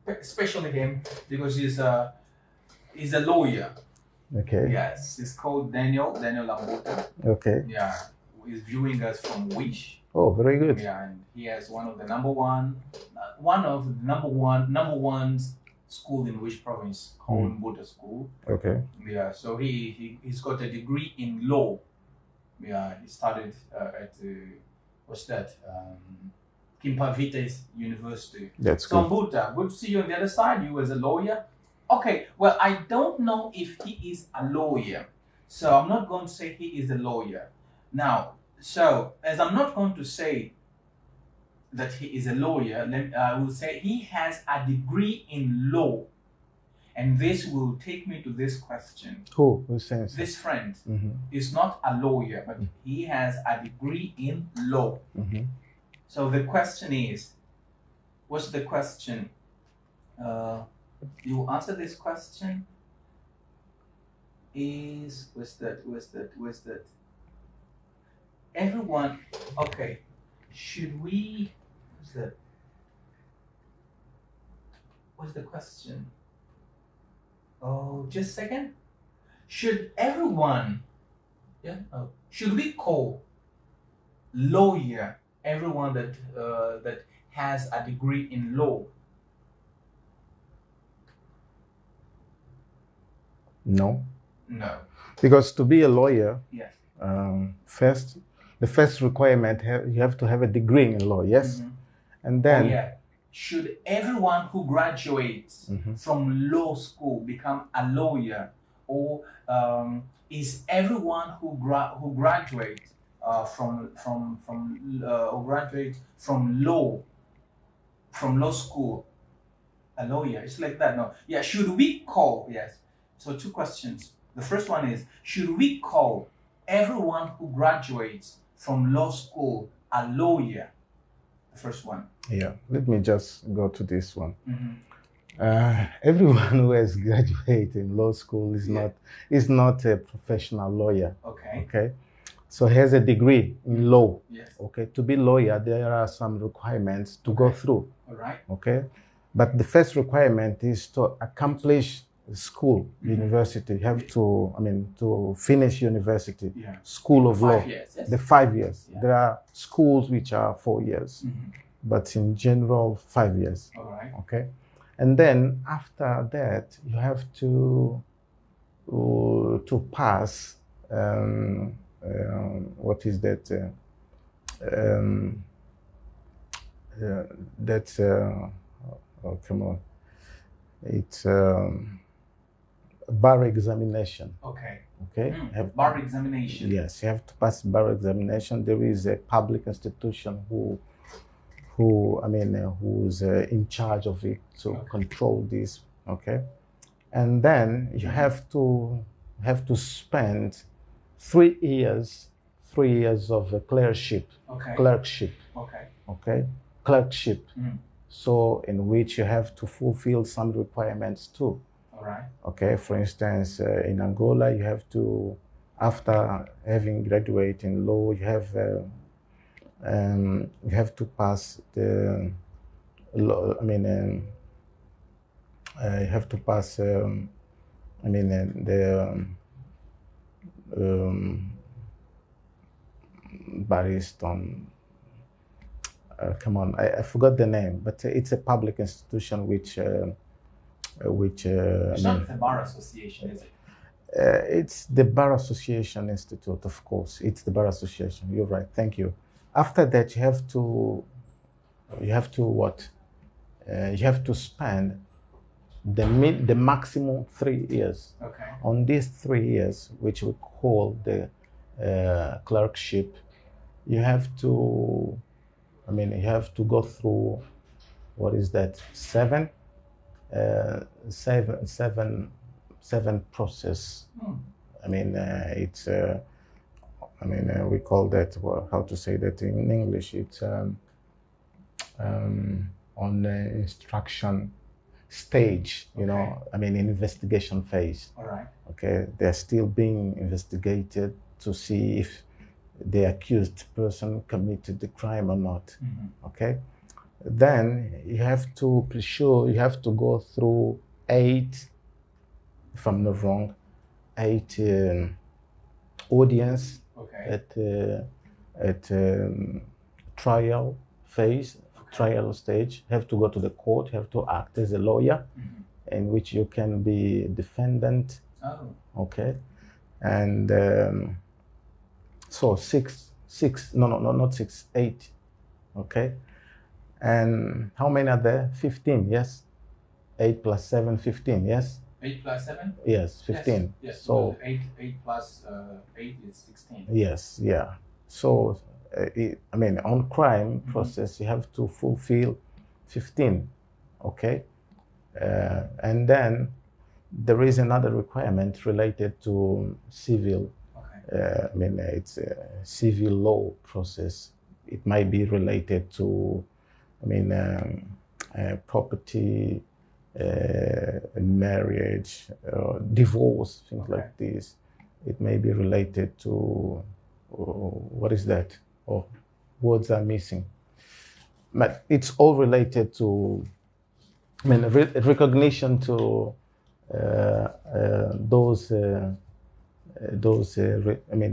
Especially him because he's a lawyer. Okay. Yes, he's called Daniel Lambota. Okay. Yeah, he's viewing us from Wish. Oh, very good. Yeah, and he has one of the number one school in Wish province called Mbuta School. Okay. Yeah, so he's got a degree in law. Yeah, he started at what's that? Kimpavita University. That's so good. Mbuta, good to see you on the other side. You as a lawyer. Okay, well, I don't know if he is a lawyer, so I'm not going to say he is a lawyer. Now, so as I'm not going to say that he is a lawyer, I will say he has a degree in law. And this will take me to this question. Who's saying so? This friend is not a lawyer, but he has a degree in law. So the question is, what's the question? You answer this question. What's that? Everyone, okay. Should we, what's the question? Oh, just a second. Should everyone, should we call lawyer everyone that has a degree in law? No. No. Because to be a lawyer, Yes. The first requirement, you have to have a degree in law, yes? And then... Should everyone who graduates from law school become a lawyer, or is everyone who graduates from law school a lawyer? It's like that, no? Yeah. Should we call? Yes. So two questions. The first one is: should we call everyone who graduates from law school a lawyer? The first one. Yeah, let me just go to this one. Everyone who has graduated in law school is not a professional lawyer. Okay. Okay. So he has a degree in law. Yes. Okay. To be lawyer, there are some requirements to go through. All right. Okay. But the first requirement is to accomplish school, university. You have to finish university, school of law. 5 years, yes. The 5 years. Yeah. There are schools which are 4 years, but in general, 5 years. All right. Okay. And then after that, you have to pass, what is that? Oh, come on. It's bar examination. Okay. Okay. Bar examination. Yes, you have to pass bar examination. There is a public institution who's in charge of it to control this. Okay, and then you have to spend 3 years of clerkship. Okay. Clerkship. Okay. Okay, clerkship. So in which you have to fulfill some requirements too. All right. Okay, for instance, in Angola, you have to, after having graduated in law, you have to pass the law. You have to pass. Bariston. Come on, I forgot the name, but it's a public institution which it's not the bar association, is it? It's the Bar Association Institute, of course. It's the Bar Association. You're right. Thank you. After that, you have to what? You have to spend the maximum 3 years. Okay. On these 3 years, which we call the clerkship, you have to go through, what is that? Seven process. I mean, we call that, well, how to say that in English? It's on the instruction stage, you know, investigation phase. All right. Okay, they're still being investigated to see if the accused person committed the crime or not. Okay, then you have to be sure, you have to go through 8, if I'm not wrong, 8 audience at trial phase, trial stage. You have to go to the court, you have to act as a lawyer, in which you can be defendant. Okay, and so 8. Okay, and how many are there? 15. Yes, 8 plus 7, 15. Yes. 8 plus 7? Yes, 15. Yes. So 8 plus 8 is 16. Yes, yeah. So on crime process, you have to fulfill 15. Okay, and then there is another requirement related to civil. Okay. It's a civil law process. It might be related to, property, marriage, divorce, things like this. It may be related to, what is that? Oh, words are missing. But it's all related to, recognition to those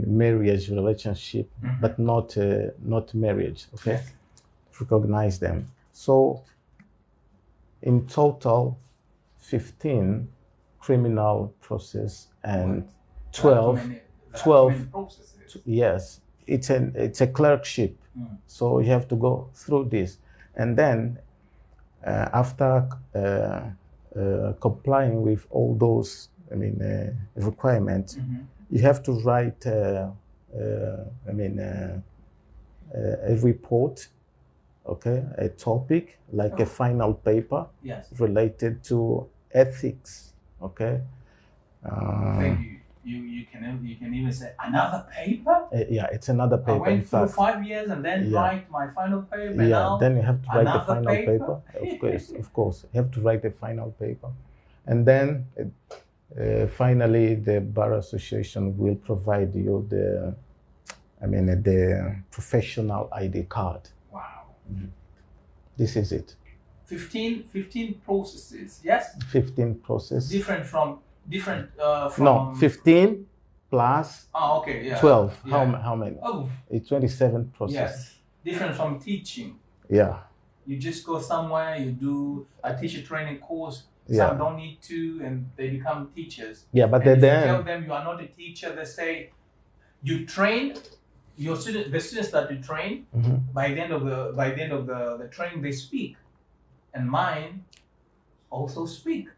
marriage relationship, but not marriage. Okay, recognize them. So in total, 15 criminal process and 12 yes, it's a clerkship. So you have to go through this, and then after complying with all those requirements, you have to write a report, okay, a topic, like a final paper related to ethics. Okay. You can even say another paper. It's another paper. I went through 5 years and then write my final paper. Yeah, then you have to write the final paper. Of course, you have to write the final paper, and then finally the Bar Association will provide you the professional ID card. Wow. This is it. 15 processes. Yes. 15 processes. No, 15 plus 12. Yeah. How many? Oh. It's 27 processes. Yes. Different from teaching. Yeah. You just go somewhere, you do a teacher training course. Some don't need to, and they become teachers. Yeah, but then you tell them you are not a teacher. They say you train the students that you train. By the end of the training, they speak, and mine also speak.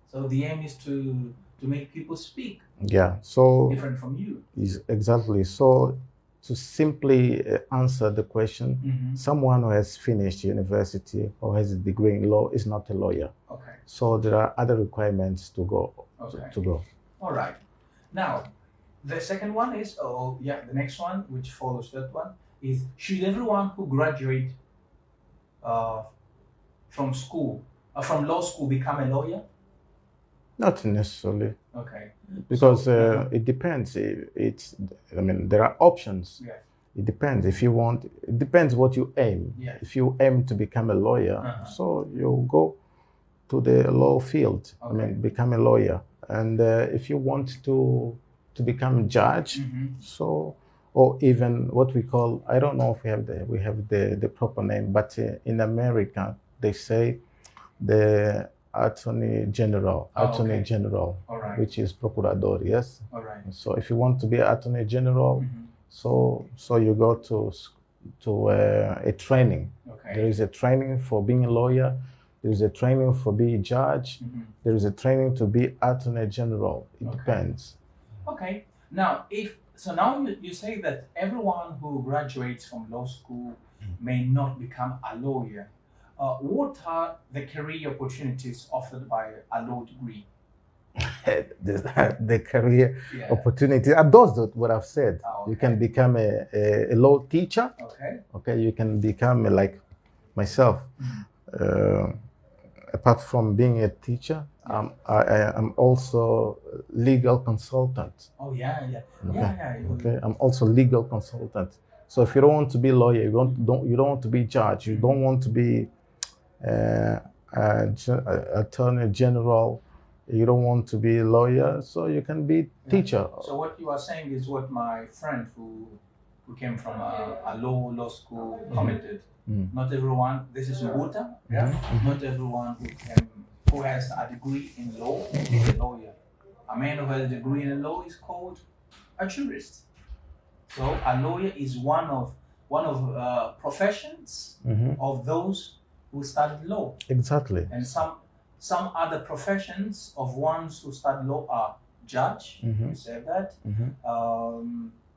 So the aim is to make people speak. Yeah. So different from you. Exactly. So to simply answer the question, someone who has finished university or has a degree in law is not a lawyer. Okay. So there are other requirements to go. To go. All right. Now, the second one is, the next one, which follows that one, is should everyone who graduate from law school become a lawyer? Not necessarily. Okay. Because it depends. There are options. Yes. It depends. It depends what you aim. Yes. If you aim to become a lawyer, so you go to the law field. Okay. Become a lawyer. And if you want to become a judge, or even what we call, I don't know if we have the proper name, but in America they say the attorney general, okay. general, All right. which is procurador. Yes. All right. So if you want to be attorney general, so you go to a training. Okay. There is a training for being a lawyer. There is a training for being a judge. There is a training to be attorney general. It depends. Okay. Now, now you say that everyone who graduates from law school may not become a lawyer. What are the career opportunities offered by a law degree? The career opportunities are those that what I've said. Oh, okay. You can become a law teacher. Okay. Okay. You can become like myself. Apart from being a teacher, I'm also legal consultant. Oh yeah. Okay. I'm also legal consultant. So if you don't want to be a lawyer, you don't want to be judge, you don't want to be attorney general, you don't want to be a lawyer, so you can be teacher. So what you are saying is what my friend who came from a law school commented. Not everyone. This is Mbuta. Not everyone who has a degree in law is a lawyer. A man who has a degree in law is called a jurist. So a lawyer is one of professions of those who studied law. Exactly. And some other professions of ones who study law are judge. You said that.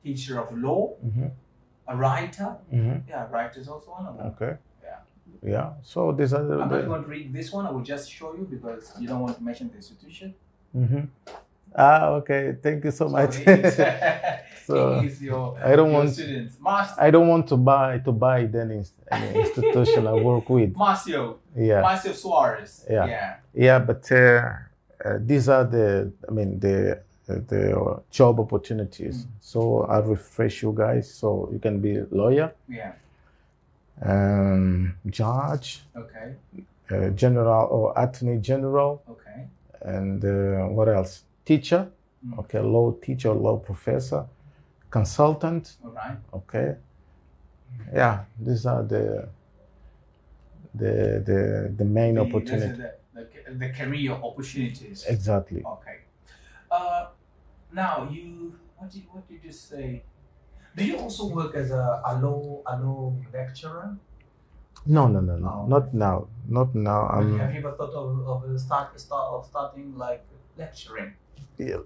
Teacher of law. A writer. Yeah, writer is also one of them. Okay. Yeah. So these are. I'm not going to read this one. I will just show you because you don't want to mention the institution. Okay. Thank you so much. So he is your, I don't your want students. Master. I don't want to buy then any institution I work with. Marcio. Yeah. Marcio Suarez. Yeah. Yeah, but these are the job opportunities. So I'll refresh you guys. So you can be a lawyer. Yeah. Judge. Okay. General or attorney general. Okay. And what else? Teacher. Okay, law teacher, law professor, consultant. All right. Okay. Yeah, these are the main opportunities. The career opportunities. Exactly. Okay. Now what did you say? Do you also work as a law lecturer? No. Oh, Not now. Not now. Have you ever thought of starting like lecturing?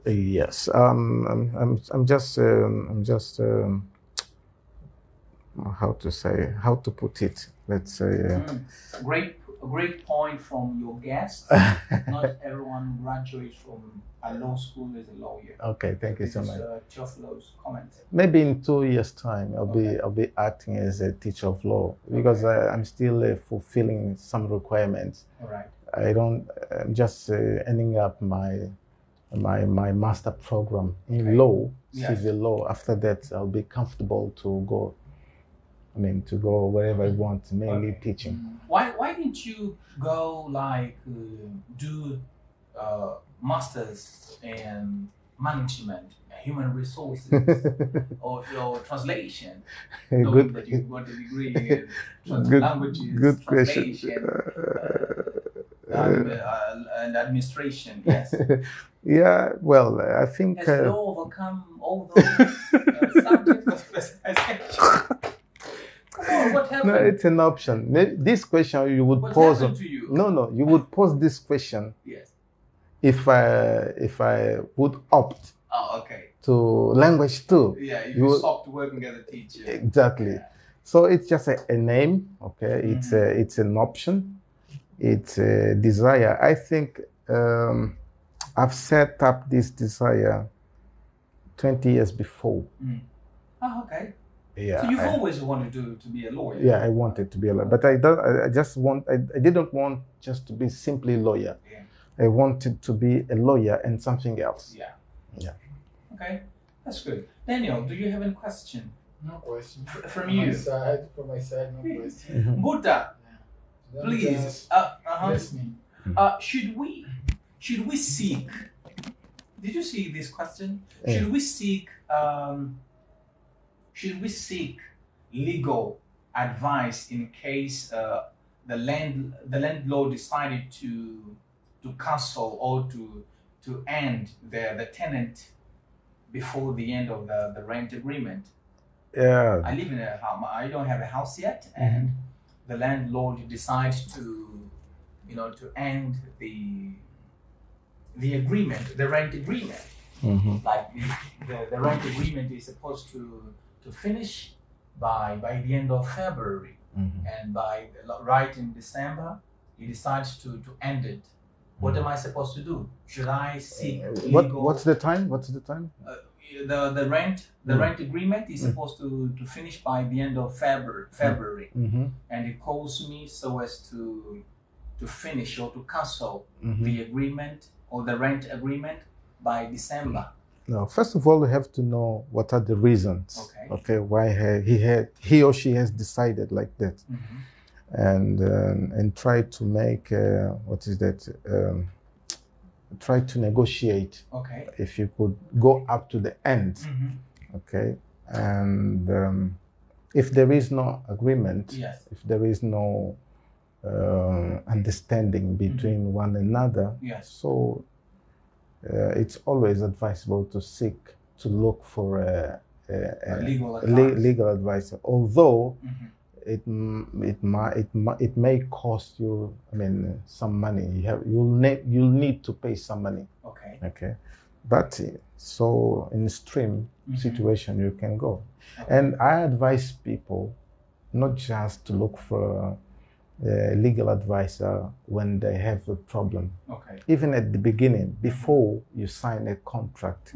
Yes. I'm just how to put it. Let's say. A great point from your guest. Not everyone graduates from a law school is a lawyer. Okay, thank you so much. Teofilo's comment. Maybe in 2 years' time, I'll be acting as a teacher of law because I'm still fulfilling some requirements. All right. I'm just ending up my master program in law, civil law. After that, I'll be comfortable to go wherever I want, mainly teaching. Why didn't you go do masters in management, human resources, or translation? Knowing that you got a degree in languages, good translation, and administration. Yes. Yeah. Well, I think. Has law overcome all those subjects of specialization? What happened? No, it's an option. This question you would what pose. Happened to you? No, you would pose this question. Yes. If I would opt. Oh, okay. To language too. Yeah, if you stopped working as a teacher. Exactly. Yeah. So it's just a name. Okay, it's an option. It's a desire. I think I've set up this desire 20 years before. Oh, okay. Yeah. So you've always wanted to be a lawyer. Yeah, I wanted to be a lawyer, but I didn't want just to be simply a lawyer. Yeah. I wanted to be a lawyer and something else. Yeah. Yeah. Okay, that's good. Daniel, do you have any question? No question. From you? From my side, no question. Buddha, please. Listening. Should we seek? Did you see this question? Yeah. Should we seek legal advice in case the landlord decided to cancel or to end the tenant before the end of the rent agreement. Yeah. I live in a house. I don't have a house yet, and the landlord decides to end the agreement, the rent agreement. Like the rent agreement is supposed to finish by the end of February, and right in December he decides to end it. What am I supposed to do? Should I seek legal? What's the time? The rent agreement is supposed to finish by the end of February, and he calls me so as to finish or to cancel the agreement or the rent agreement by December. No, first of all, we have to know what are the reasons. Okay, why he or she has decided like that, and try to make try to negotiate. Okay. If you could go up to the end. Okay, and if there is no agreement, if there is no understanding between one another, so it's always advisable to look for a legal advisor. Although it may cost you, some money. You'll need to pay some money. Okay. But so in extreme situation you can go. And I advise people not just to look for a legal advisor when they have a problem. Even at the beginning, before you sign a contract,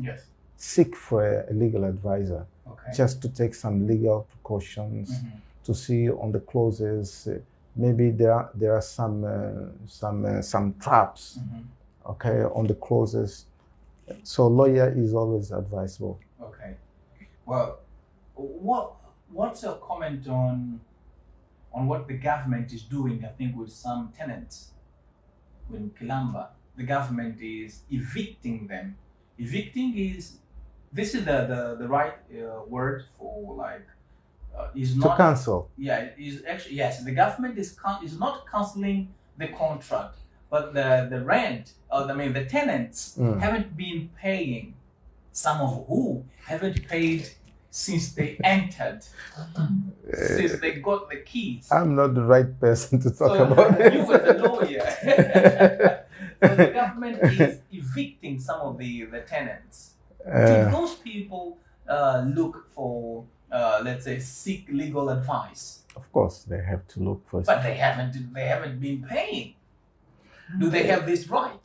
seek for a legal advisor, just to take some legal precautions, to see on the clauses. Maybe there are some traps, on the clauses. So lawyer is always advisable. Okay. Well, what's your comment on what the government is doing? I think with some tenants in Kilamba, the government is evicting them. Evicting is the right word for is not to cancel. Yeah, is actually yes. The government is not canceling the contract, but the rent, the tenants haven't been paying. Some of who haven't paid since they entered, since they got the keys. I'm not the right person to talk about it. You were the lawyer. So the government is evicting some of the tenants. Do those people look for, let's say, seek legal advice? Of course, they have to look for. But they haven't been paying. Do they have this right?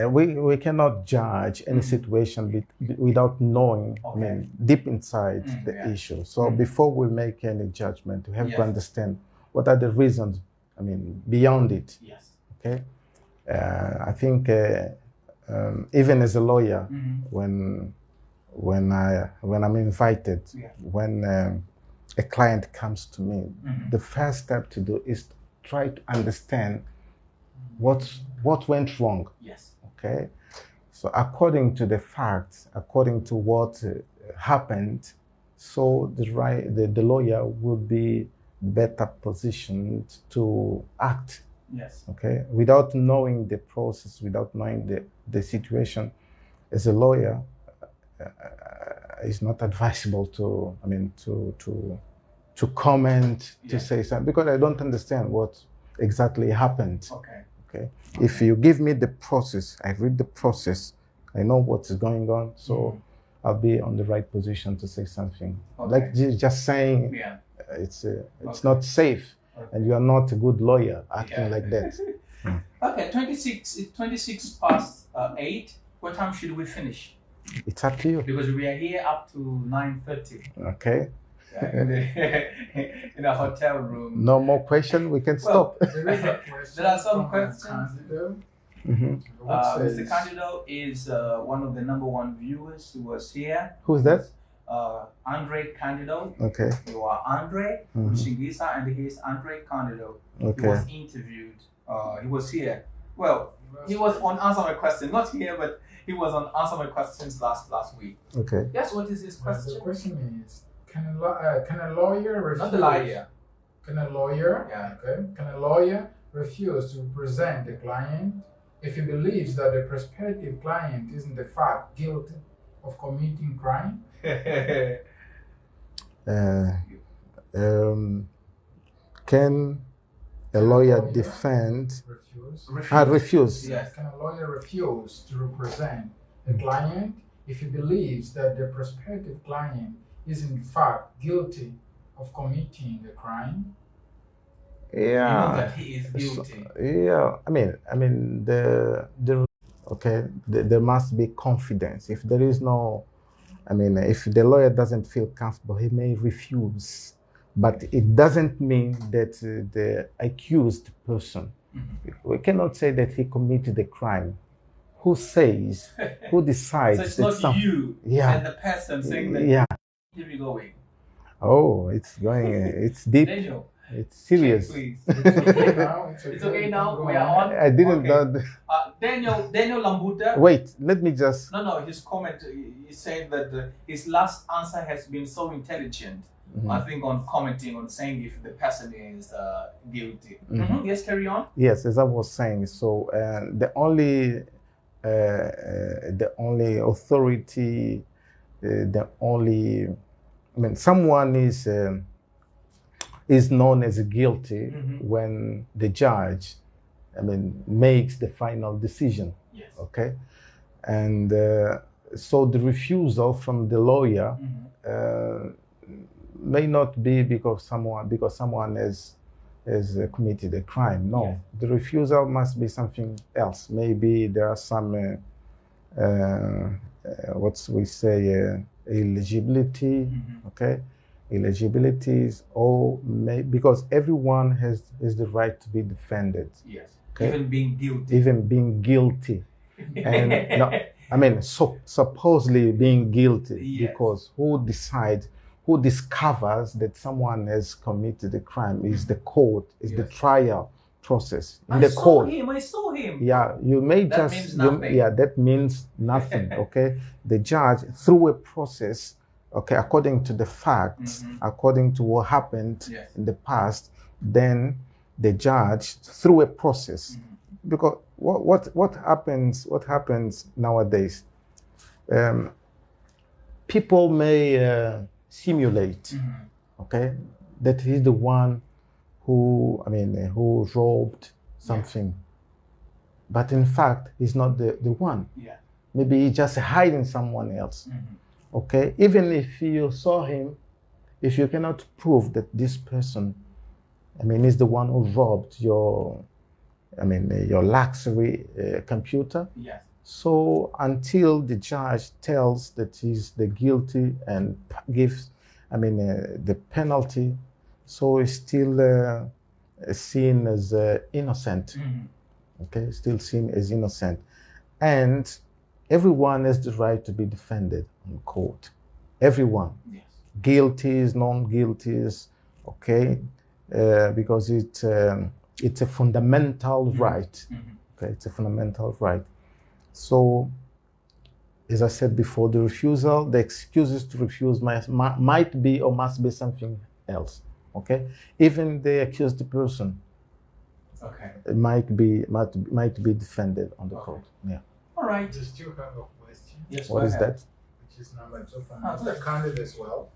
We cannot judge any situation without knowing, deep inside the issue. So before we make any judgment, we have to understand what are the reasons, beyond it. Yes. Okay. I think even as a lawyer, when I'm invited, when a client comes to me, the first step to do is try to understand what went wrong. Yes. Okay. So according to the facts, according to what happened, so the lawyer will be better positioned to act. Yes. Okay. Without knowing the process, without knowing the situation, as a lawyer, it's not advisable to comment, to say something, because I don't understand what exactly happened. Okay. If you give me the process, I read the process, I know what's going on, so I'll be on the right position to say something. Like just saying it's not safe, and you are not a good lawyer acting like that. Okay, 26 past 8. What time should we finish? It's up to you. Because we are here up to 9:30. Okay. In a hotel room. No more question. We can stop. There is a question. There are some questions. Mr. Candido is one of the #1 viewers who was here. Who's that? André Candido. Okay. You are André Kudijingisa, and he is André Candido. Okay. He was interviewed. He was here. Well, he was on Answer My Question. Not here, but he was on Answer My Questions last week. Okay. Yes, what is his question? The question is, can a lawyer refuse? Not the liar. Can a lawyer refuse to present the client if he believes that the prospective client is in the fact guilty of committing crime? Can a lawyer defend? Refuse. Yes. Can a lawyer refuse to represent the client if he believes that the prospective client is in fact guilty of committing the crime? You know Yeah. that he is guilty. Yeah. I mean, there must be confidence. If there is no, if the lawyer doesn't feel comfortable, he may refuse. But it doesn't mean that the accused person, we cannot say that he committed a crime. Who says, who decides? So it's not you and the person saying that. Yeah. Here we going. Oh, it's going, it's deep. Daniel, It's serious. check, please. It's okay now. It's okay now. We are on. I didn't Okay. know. Daniel Lambuta. Wait, let me just. No. His comment. He said that his last answer has been so intelligent. I think on commenting on saying if the person is guilty. Yes, carry on. Yes, as I was saying. So the only authority, someone is known as guilty when the judge, makes the final decision. Yes. Okay, and so the refusal from the lawyer may not be because someone has committed a crime. No, Yes. the refusal must be something else. Maybe there are some eligibility. Okay, eligibilities, or because everyone has the right to be defended. Yes. Okay. Even being guilty. Even being guilty. And no, supposedly being guilty, Yes. because who discovers that someone has committed a crime is the court, is the Yes. trial process in I the saw court. I saw him. Yeah, you may That just means nothing. that means nothing. Okay, the judge, through a process, okay, according to the facts, according to what happened Yes. in the past, then the judge, through a process, because what happens nowadays, people may simulate, okay, that he's the one who robbed something, but in fact he's not the one. Yeah. Maybe he's just hiding someone else. Okay, even if you saw him, if you cannot prove that this person, is the one who robbed your luxury computer. Yes. So until the judge tells that he's the guilty and gives, the penalty, so he's still seen as innocent. Okay, still seen as innocent, and everyone has the right to be defended in court. Everyone, Yes. guilties, non-guilties, okay, because it's a fundamental right. Okay, it's a fundamental right. So, as I said before, the refusal, the excuses to refuse might be or must be something else. Okay, even the accused person, Okay. it might be defended on the Okay. court. Yeah. All right. I still have a question, Yes. What go is ahead. that? which is number 2 from Ah, Mr. good. Candid as well,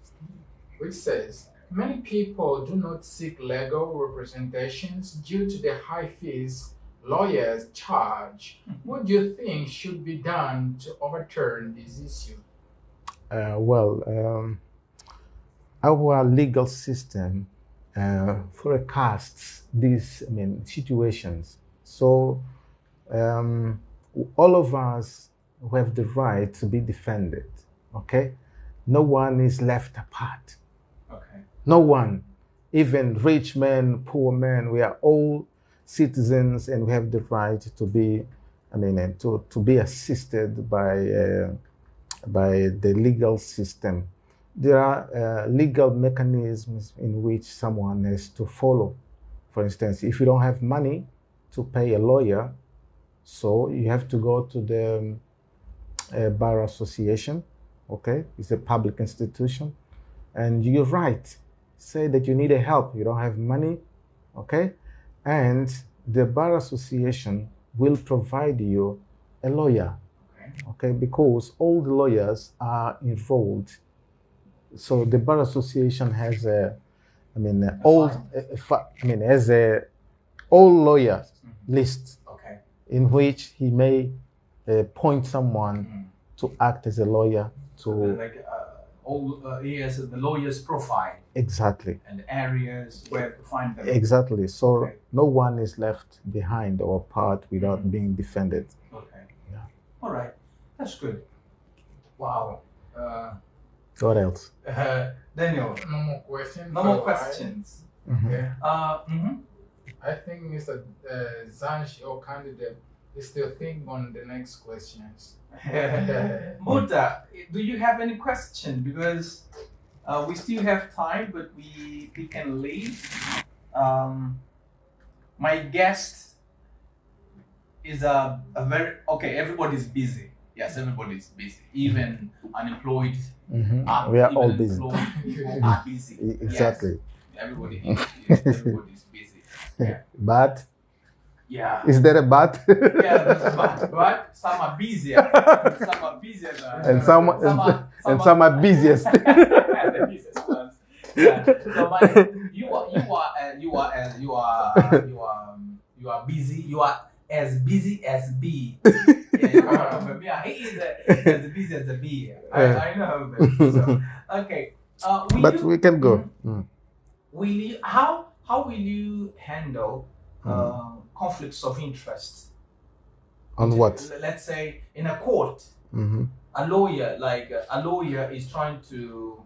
which says, many people do not seek legal representations due to the high fees lawyers charge. What do you think should be done to overturn this issue? Our legal system forecasts these situations. So all of us who have the right to be defended. Okay, no one is left apart. Okay. No one, even rich men, poor men, we are all citizens, and we have the right to be, to be assisted by the legal system. There are legal mechanisms in which someone has to follow. For instance, if you don't have money to pay a lawyer, so you have to go to the bar association. Okay, it's a public institution, and you write, say that you need a help, you don't have money, okay, and the bar association will provide you a lawyer. Okay, because all the lawyers are enrolled. So the Bar Association has has a all lawyers list in which he may point someone to act as a lawyer he has the lawyer's profile. Exactly. And areas where to find them. Exactly. So no one is left behind or apart without being defended. Okay. Yeah. All right. That's good. Wow. What else? Daniel. No more questions. No more questions. Yeah. I think Mr. Zanshi or candidate is still thinking on the next questions. Buddha, do you have any question? Because we still have time, but we can leave. My guest is a very everybody's busy. Yes, everybody's busy. Even unemployed. We are all busy. People are busy. Exactly. Yes, everybody's busy. Yeah. But yeah. Is there a but? Yeah, there's a but some are busier. Some are busier and some are busiest. The busiest ones. Yeah. So you are busy. You are as busy as bee. Yeah, he is as busy as a bee. I know that. So, okay. But we can go. How will you handle conflicts of interest? On what? Let's say in a court, a lawyer is trying to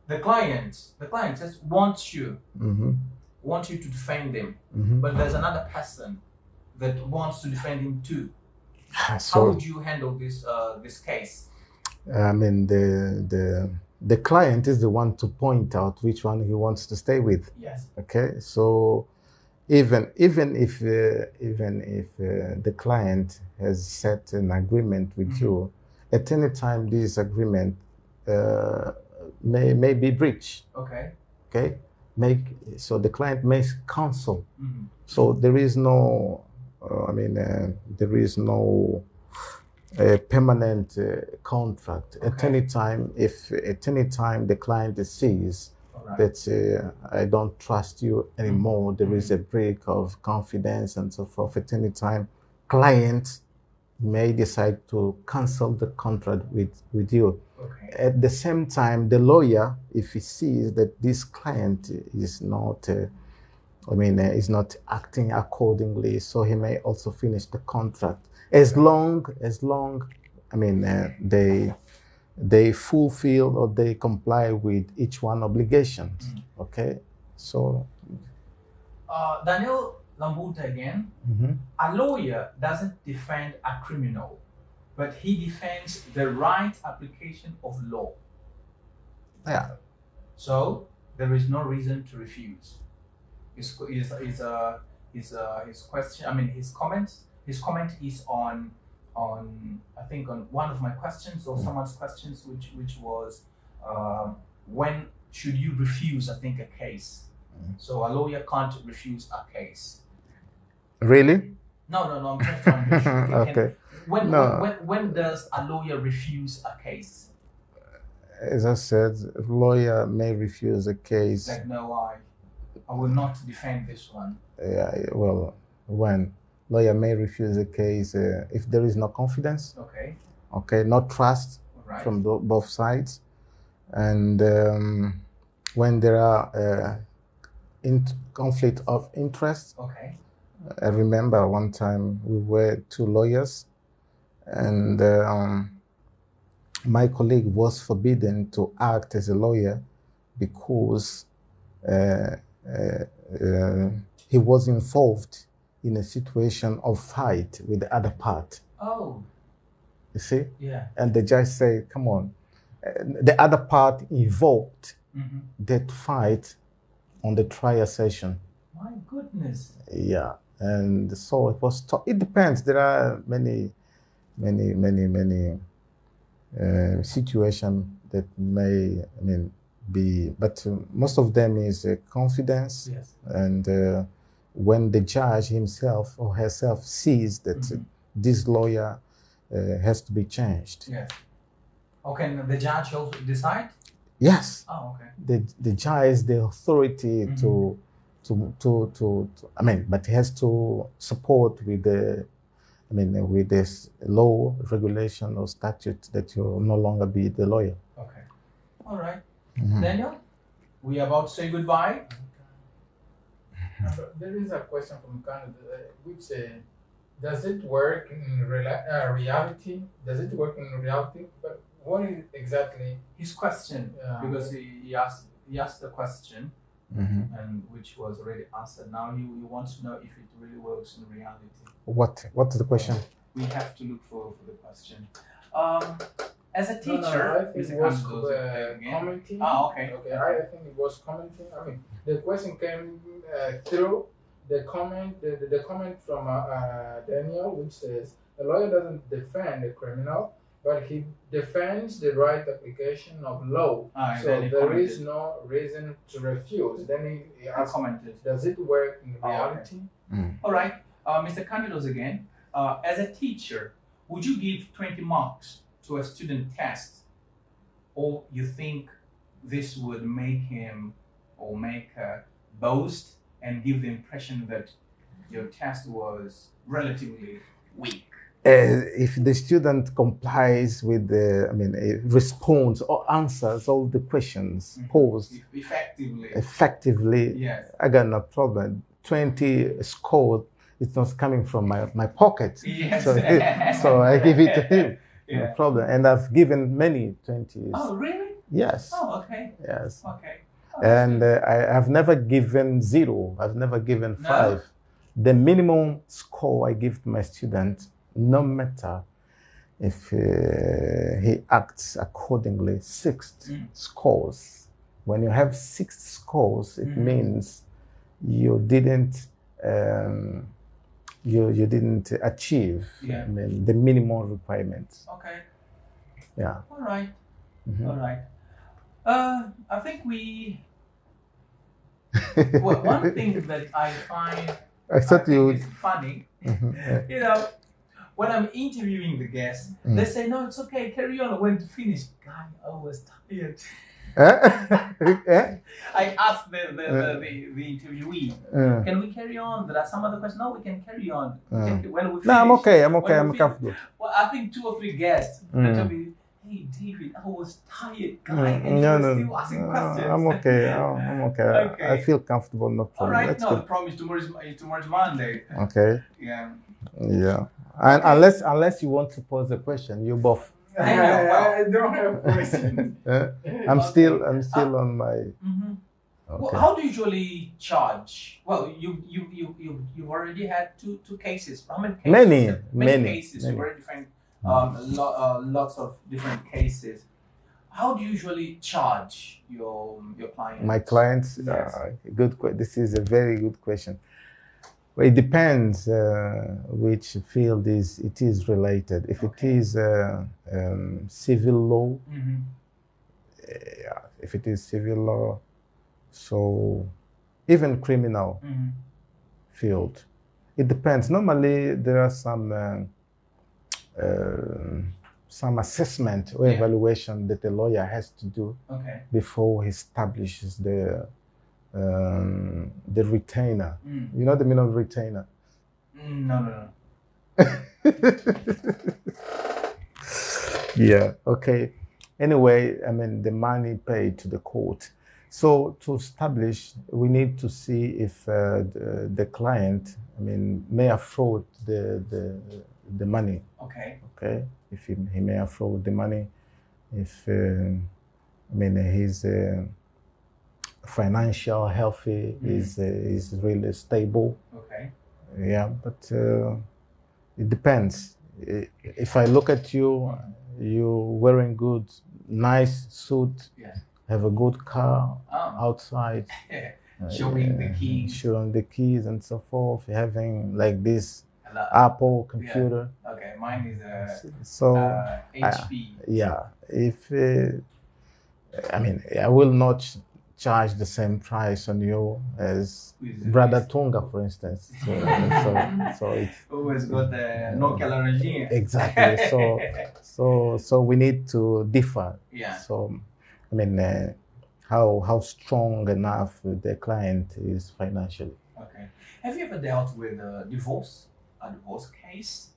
the client just wants you to defend him, but there's another person that wants to defend him too. So, how would you handle this case? I mean, the client is the one to point out which one he wants to stay with. Yes. Okay. So even if the client has set an agreement with you, at any time this agreement may be breached. Okay. Okay. So the client makes counsel. So there is no. There is no permanent contract. At any time, if at any time the client sees that I don't trust you anymore, there is a break of confidence and so forth. At any time, client may decide to cancel the contract with you. Okay. At the same time, the lawyer, if he sees that this client is not is not acting accordingly, so he may also finish the contract as long they fulfill or they comply with each one obligations. Okay, so Daniel Lambuta again. A lawyer doesn't defend a criminal, but he defends the right application of law. Yeah. So there is no reason to refuse. His question. I mean, his comment is on I think on one of my questions or someone's questions, which was when should you refuse? I think a case. So a lawyer can't refuse a case. Really? No. I'm just trying to make sure. Okay. When does a lawyer refuse a case? As I said, a lawyer may refuse a case. Like, no, I will not defend this one. Yeah, well, when lawyer may refuse a case if there is no confidence. Okay, no trust from both sides, and when there are conflict of interest. Okay. I remember one time we were two lawyers, and my colleague was forbidden to act as a lawyer because he was involved in a situation of fight with the other part. Oh. You see? Yeah. And the judge said, come on. The other part invoked that fight on the trial session. My goodness. Yeah. And so it was tough. It depends. There are many situations that may, be, but most of them is confidence. Yes. And when the judge himself or herself sees that this lawyer has to be changed. Yes. Okay, and the judge also decide? Yes. Oh, okay. The judge has the authority to I mean, but he has to support with the, I mean, with this law, regulation, or statute that you'll no longer be the lawyer. Okay. All right. Daniel, we are about to say goodbye. There is a question from Canada which does it work in reality? Does it work in reality? But what is exactly his question? Because he asked the question, and which was already answered. Now he wants to know if it really works in reality. What's the question? We have to look for the question. As a teacher, I think it was commenting. Ah, okay. Okay, I think it was commenting. I mean, the question came through the comment. The comment from Daniel, which says a lawyer doesn't defend a criminal, but he defends the right application of law. So there is no reason to refuse. Then he commented, does it work in reality? Okay. All right, Mr. Candidos again. As a teacher, would you give 20 marks to a student test, or you think this would make him or make her boast and give the impression that your test was relatively weak? If the student complies with the, I mean, responds or answers all the questions posed effectively, yes, I got no problem. 20 scored, it's not coming from my pocket. Yes. So I give it to him. Yeah. No problem. And I've given many 20s. Oh, really? Yes. Oh, okay. Yes. Okay. Oh, and I've never given 0. I've never given 5. No? The minimum score I give to my student, no matter if he acts accordingly, 6 scores. When you have 6 scores, it means you didn't you didn't achieve I mean, the minimum requirements. Okay. Yeah. All right. All right. I think we. Well, one thing that I find is funny, you know, when I'm interviewing the guests, they say, "No, it's okay, carry on. When to finish, guy, I was tired." I asked the interviewee, "Can we carry on? There are some other questions. No, we can carry on. When we finish, no, I'm okay. I'm comfortable." Well, I think 2 or 3 guests told me, "Hey, David, I was tired, guy, and you were still asking questions." I'm okay. I'm okay. Okay. I feel comfortable. No problem. All right. Let's No, go. the problem is tomorrow's Monday. Okay. Yeah. Yeah. And unless you want to pose a question, you both. I don't have questions. I'm still on my. Okay. Well, how do you usually charge? Well, you've already had two cases. How many cases? Many cases. You've already found lots of different cases. How do you usually charge your clients? My clients. Yes. This is a very good question. Well, it depends which field it is related. If it is civil law, if it is civil law, so even criminal field, it depends. Normally, there are some assessment or evaluation that a lawyer has to do before he establishes the retainer. You know the meaning of retainer? No. Yeah, okay. Anyway, I mean, the money paid to the court. So to establish, we need to see if the client, I mean, may afford the money. Okay. Okay. If he may afford the money, if I mean he's financial healthy, is really stable. Okay. Yeah, but it depends. If I look at you, you're wearing good, nice suit, have a good car outside, showing the keys and so forth, having like this Apple computer. Yeah. Okay, mine is HP. If I mean, I will not charge the same price on you as Brother Tunga, for instance. So it's always got the no color regime. Exactly. So we need to differ. Yeah. So I mean, how strong enough the client is financially. Okay. Have you ever dealt with a divorce case,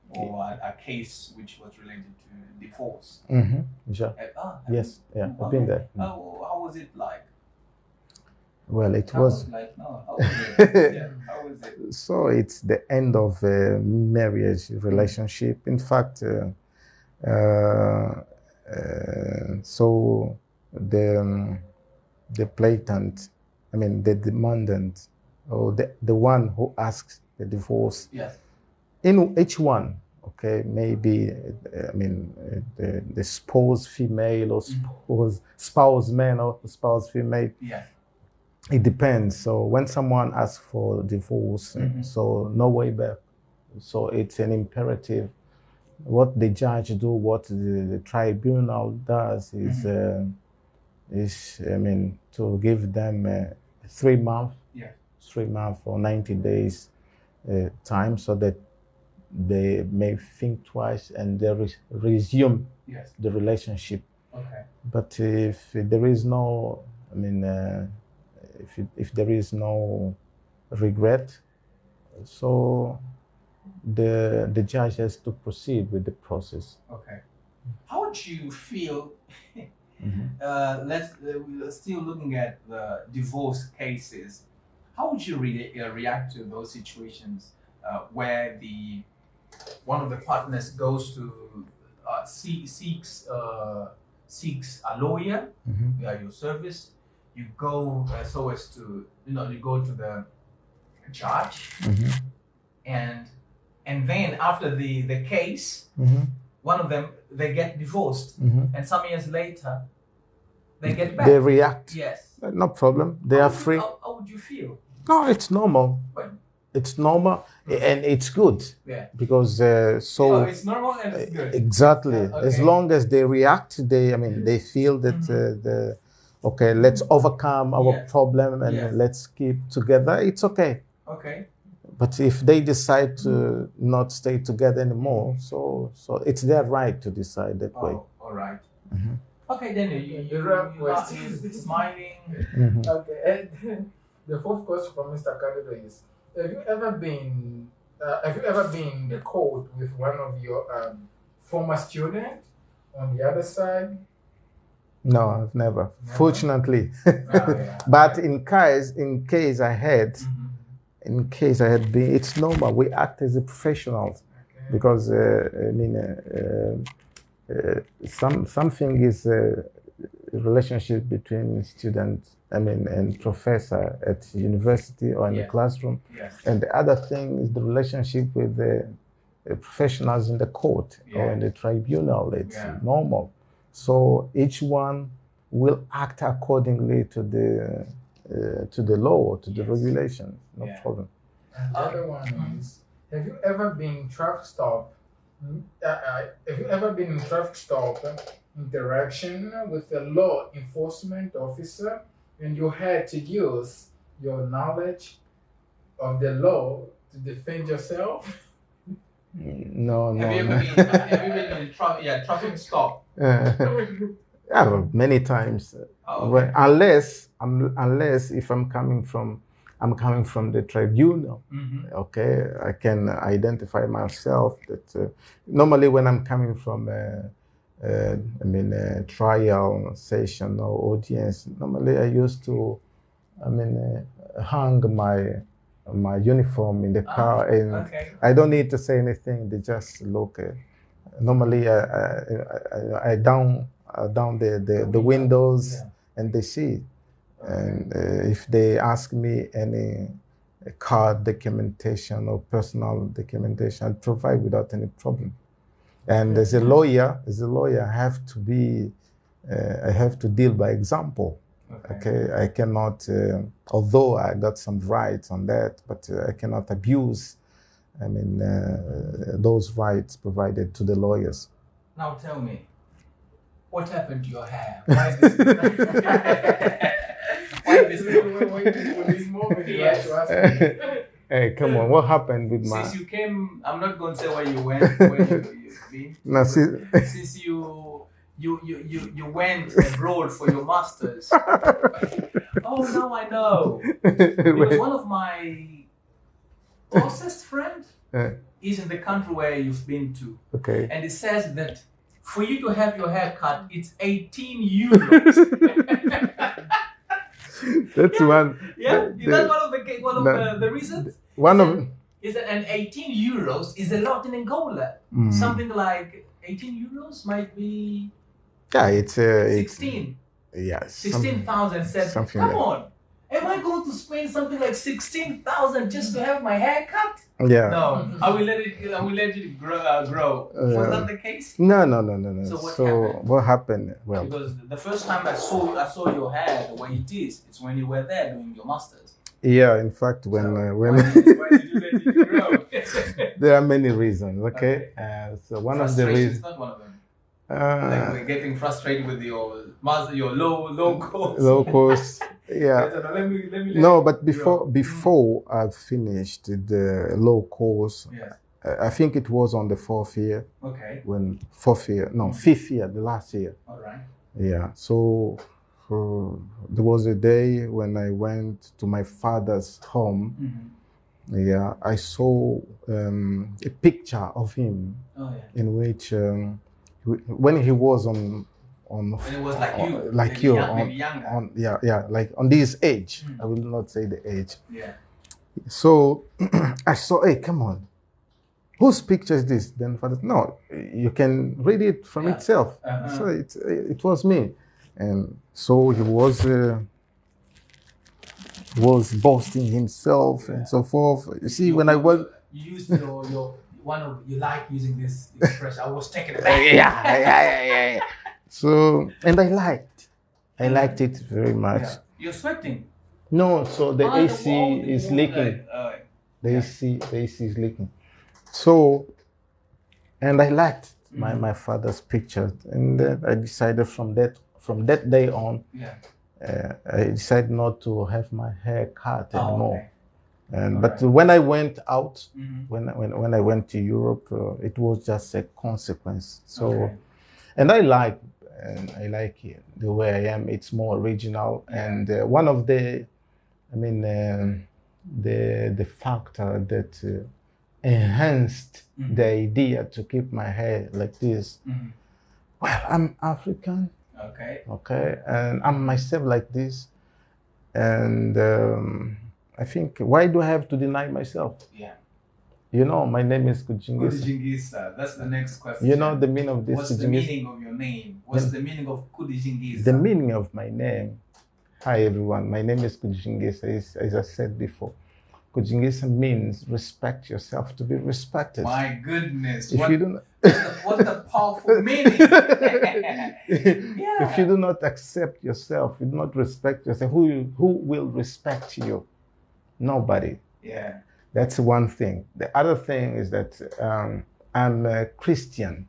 or a case which was related to divorce? Mm-hmm. Sure. Yes. Yeah. I've been there. How was it like? Well, it How was like no. How was it? Yeah. How was it? So it's the end of a marriage relationship. In fact, so the plaintiff, I mean the demandant, or the one who asks the divorce. Yes. In each one, okay, maybe I mean the spouse female or spouse man or spouse female. Yes. It depends. So when someone asks for divorce, so no way back. So it's an imperative. What the judge do, what the tribunal does is I mean, to give them 3 months, 3 months or 90 days time, so that they may think twice and they resume the relationship. Okay. But if there is no, I mean, if there is no regret, so the judge has to proceed with the process. Okay. How would you feel? We're still looking at the divorce cases. How would you react to those situations where one of the partners goes to seeks a lawyer via your service? You go so as to you go to the judge, and then after the case, one of them, they get divorced, and some years later they get back. They react. Yes. No problem. They are free. How would you feel? No, it's normal. It's normal and it's good. Yeah. Because it's normal and it's good. Exactly. Okay. As long as they react, they feel that okay, let's overcome our problem and let's keep together. It's okay. Okay. But if they decide to not stay together anymore, so it's their right to decide that way. All right. Okay, then you're smiling. Okay. And the fourth question from Mr. Kudijingisa is: Have you ever been in the court with one of your former students on the other side? No, I've never. Fortunately. But in case I had. In case I had been, it's normal. We act as a professionals, because I mean, something is a relationship between student, I mean, and professor at university or in the classroom, and the other thing is the relationship with the professionals in the court or in the tribunal. It's normal. So each one will act accordingly to the law, to the regulations. No problem. And the other one is: Have you ever been in traffic stop? Have you ever been in traffic stop interaction with a law enforcement officer, and you had to use your knowledge of the law to defend yourself? No. Have you been in traffic stop? Yeah, many times. Well, unless if I'm coming from the tribunal, okay, I can identify myself that normally when I'm coming from a trial session or audience, normally I used to, hang my uniform in the car, and I don't need to say anything. They just look. Normally I down the windows and they see. And if they ask me any card documentation or personal documentation, I provide without any problem. And as a lawyer, I have to deal by example. Okay, I cannot, although I got some rights on that, but I cannot abuse, those rights provided to the lawyers. Now tell me, what happened to your hair? Why is this? waiting for this moment. Yes. Trust me. Hey, come on, what happened with my... Since you came, I'm not going to say where you went, where you've been. No, see, Since you went abroad for your masters. Oh, now I know. Because one of my closest friends is in the country where you've been to. Okay. And it says that for you to have your hair cut, it's 18 euros. That's one. Yeah, is that one of the reasons? One of is that an 18 euros is a lot in Angola. Something like 18 euros might be. Yeah, it's 16. Yes. 16,000 said. Come like on, am I going to spend something like 16,000 just to have my hair cut? Yeah. No, I will let it grow. Was that the case? No. So what happened? Well, because the first time I saw your hair the way it is, it's when you were there doing your masters. Yeah, in fact, when why did you let it grow? there are many reasons. Okay, so one of the reasons. Not one of them. Like we're getting frustrated with your master, your low cost. Low cost. Yeah. So let me No, but before I finished the low course, I think it was on the fourth year. Okay. Fifth year, the last year. All right. Yeah. So there was a day when I went to my father's home. Mm-hmm. Yeah, I saw a picture of him in which when he was on when it was like you, maybe younger. Like on this age. I will not say the age. Yeah. So I saw, hey, come on, whose picture is this? Then father, no, you can read it from itself. So it was me, and so he was boasting himself and so forth. You see, when I was you used your one of you like using this expression. I was taken aback. Yeah. So, and I liked it very much. Yeah. You're sweating. No, so the AC is leaking. The AC is leaking. So, and I liked my father's picture, and then I decided from that day on, I decided not to have my hair cut anymore. Okay. And but when I went out, when I went to Europe, it was just a consequence. So, and I like it the way I am. It's more original, and one of the factor that enhanced the idea to keep my hair like this. Well, I'm African. Okay, and I'm myself like this, and. I think, why do I have to deny myself? Yeah. You know, my name is Kudijingisa. Kudijingisa. That's the next question. You know the meaning of this? What's the meaning of your name? What's the meaning of Kudijingisa? The meaning of my name. Hi everyone, my name is Kudijingisa, as I said before. Kudijingisa means respect yourself to be respected. My goodness. If you don't... what a powerful meaning. If you do not accept yourself, you do not respect yourself, who will respect you? Nobody. Yeah. That's one thing. The other thing is that I'm a Christian.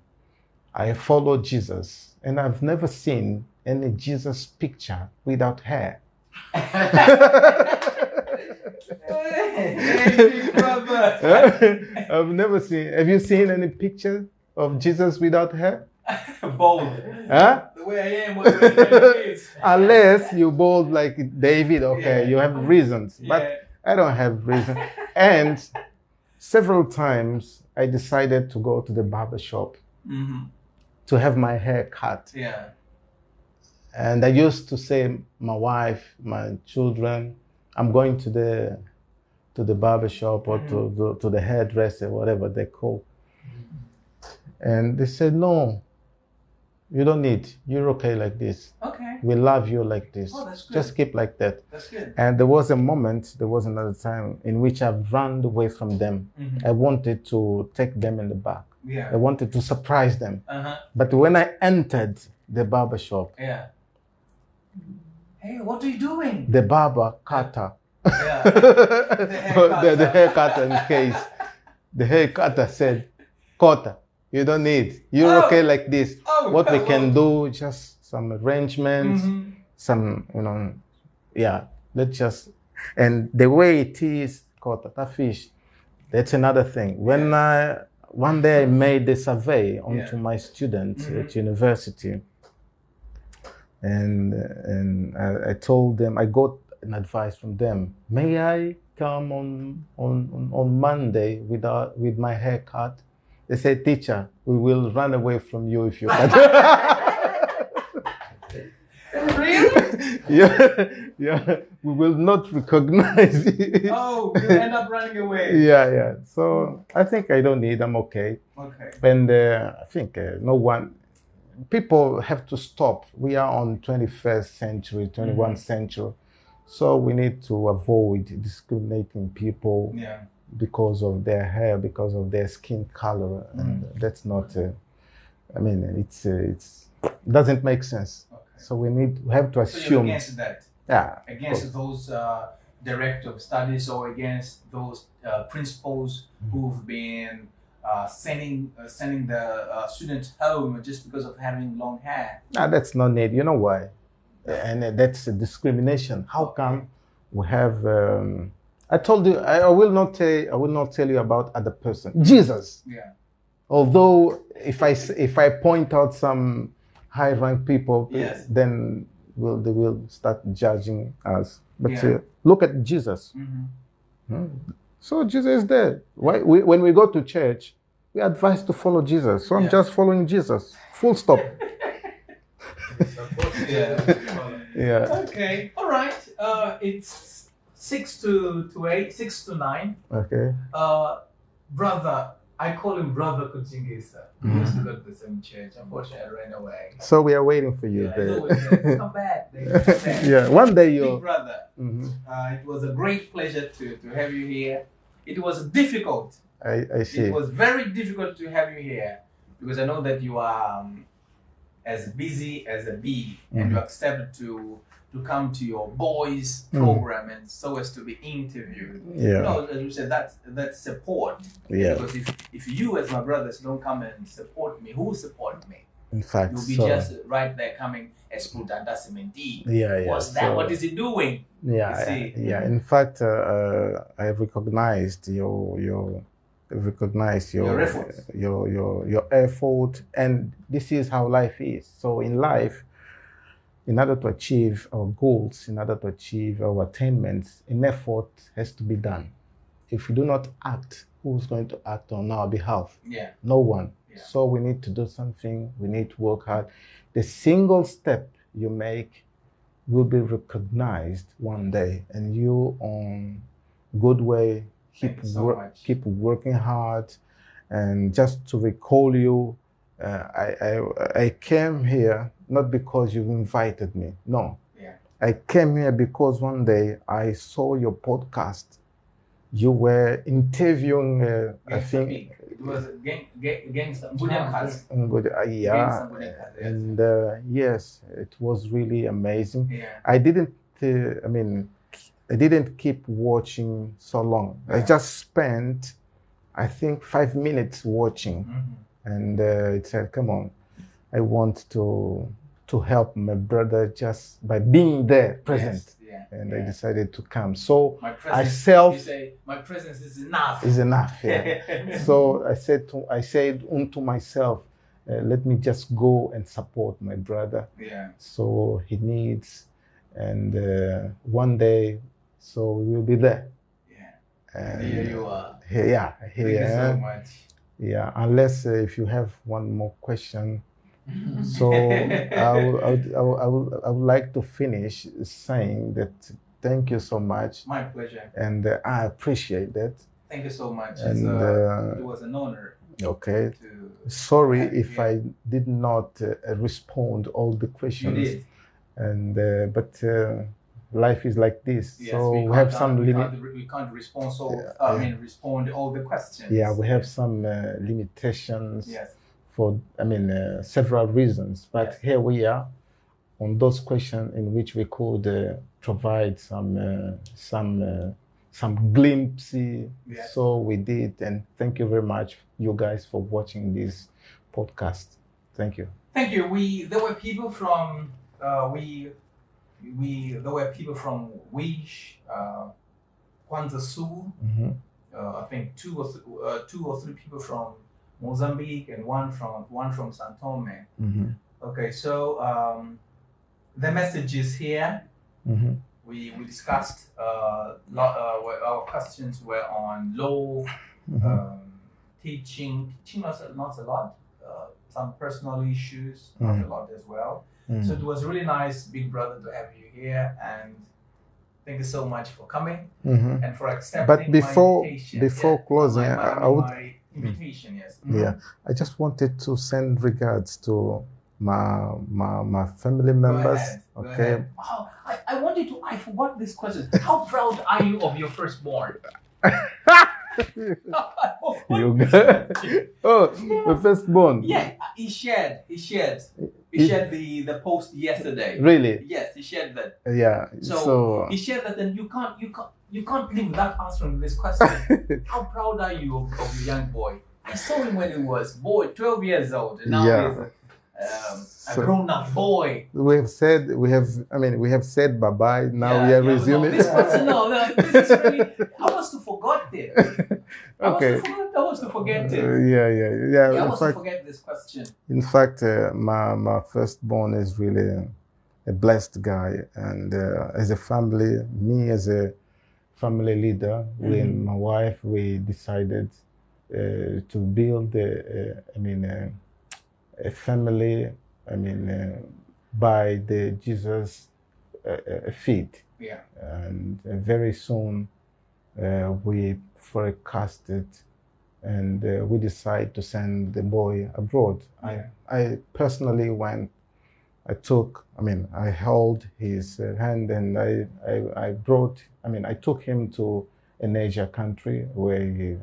I follow Jesus, and I've never seen any Jesus picture without hair. Hey, brother. I've never seen. Have you seen any picture of Jesus without hair? Bald. Huh? The way I am, what it is. Unless you bald like David, okay, you have reasons. But I don't have reason. And several times I decided to go to the barber shop to have my hair cut. Yeah. And I used to say, my wife, my children, I'm going to the barber shop or to the hairdresser, whatever they call. And they said, no, you don't need. You're okay like this. Okay. We love you like this. Oh, that's good. Just keep like that. That's good. And there was another time in which I ran away from them. I wanted to take them in the back. Yeah. I wanted to surprise them. But when I entered the barber shop, hey, what are you doing? the barber cutter, The the hair cutter in case, the hair cutter said, "Cutter, you don't need. You're okay like this. What we can do, just some arrangements, some, let's just And the way it is called tata fish, that's another thing. When one day I made a survey onto my students at university, and I told them, I got an advice from them. May I come on Monday with my hair cut? They said, teacher, we will run away from you if you cut. Really? Yeah. We will not recognize it. Oh, you end up running away. Yeah. So I think I don't need. I'm okay. Okay. And I think no one. People have to stop. We are on 21st century, 21st century, so we need to avoid discriminating people because of their hair, because of their skin color, and that's not. I mean, it's doesn't make sense. Okay. So we have to assume. So you're against that? Yeah. Against those director of studies, or against those principals who've been sending the students home just because of having long hair? No, that's not need. You know why? And that's a discrimination. How come we have? I told you I will not tell you about other person. Jesus. Yeah. Although if I point out some high-ranked people, then they will start judging us. But look at Jesus. So Jesus is there. Why? When we go to church, we are advised to follow Jesus. So I'm just following Jesus. Full stop. Yeah. Okay. All right. It's 6 to 8, 6 to 9. Okay. Brother, I call him Brother Kudijingisa. We used to go to the same church. Unfortunately, I ran away. So we are waiting for you there. Come back. Yeah. One day you'll. Big brother. It was a great pleasure to have you here. It was difficult. I see. It was very difficult to have you here because I know that you are as busy as a bee, and you accepted to come to your boys program and so as to be interviewed. Yeah. You know, as you said, that's support. Yeah. Because if you as my brothers don't come and support me, who will support me? In fact, you'll be just right there coming as Putanda Cementi. Yeah. What's that? What is he doing? Yeah. In fact, I recognized your effort, and this is how life is. So in life, in order to achieve our goals, in order to achieve our attainments, an effort has to be done. If we do not act, who's going to act on our behalf? Yeah. No one. Yeah. So we need to do something. We need to work hard. The single step you make will be recognized one day, and you on good way. Keep working hard. And just to recall you, I came here not because you invited me. No. Yeah. I came here because one day I saw your podcast. You were interviewing, I think. It was Gangsta. And yes, it was really amazing. Yeah. I didn't keep watching so long. I just spent, I think, 5 minutes watching, and it said, "Come on, I want to help my brother just by being there, present." Yes, yeah, and I decided to come. So my presence, you say, my presence is enough. Is enough. Yeah. So I said unto myself, let me just go and support my brother. Yeah. So he needs, and one day. So we will be there. Yeah. And here you are. Here. Thank you so much. Yeah. Unless if you have one more question. So I would like to finish saying that thank you so much. My pleasure. And I appreciate that. Thank you so much. And it was an honor. Okay. Sorry if I did not respond all the questions. You did. And but. Life is like this, yes, so we have some limit. We can't respond respond all the questions. Yeah, we have some limitations. Yes. For several reasons, but here we are on those questions in which we could provide some glimpse. Yes. So we did, and thank you very much, you guys, for watching this podcast. Thank you. Thank you. There were people from there were people from Wish, Kwanzaa Sul. I think two or three people from Mozambique and one from San Tome. Okay, so the message is here. We discussed our questions were on law, teaching not a lot, some personal issues, not a lot as well. So it was really nice, big brother, to have you here, and thank you so much for coming and for accepting But before my invitation. before closing, my invitation, yes. Yeah, I just wanted to send regards to my family members. Go Okay. ahead. Oh, I forgot this question. How proud are you of your firstborn? You the firstborn. Yeah, he shared the post yesterday. Really? Yes, he shared that. Yeah. So he shared that, and you can't live without answering this question. How proud are you of the young boy? I saw him when he was 12 years old, and now he's a grown-up boy. We have said bye bye. Now we are resuming. This is really. I was to forget it. Okay. I was to forget it. Yeah. I was to forget this question. In fact, my firstborn is really a blessed guy, and as a family, me as a family leader, with my wife, we decided to build a family. By the Jesus feet. Yeah. And very soon we forecasted, and we decided to send the boy abroad. Yeah. I personally went. I held his hand, and I took him to an Asia country where he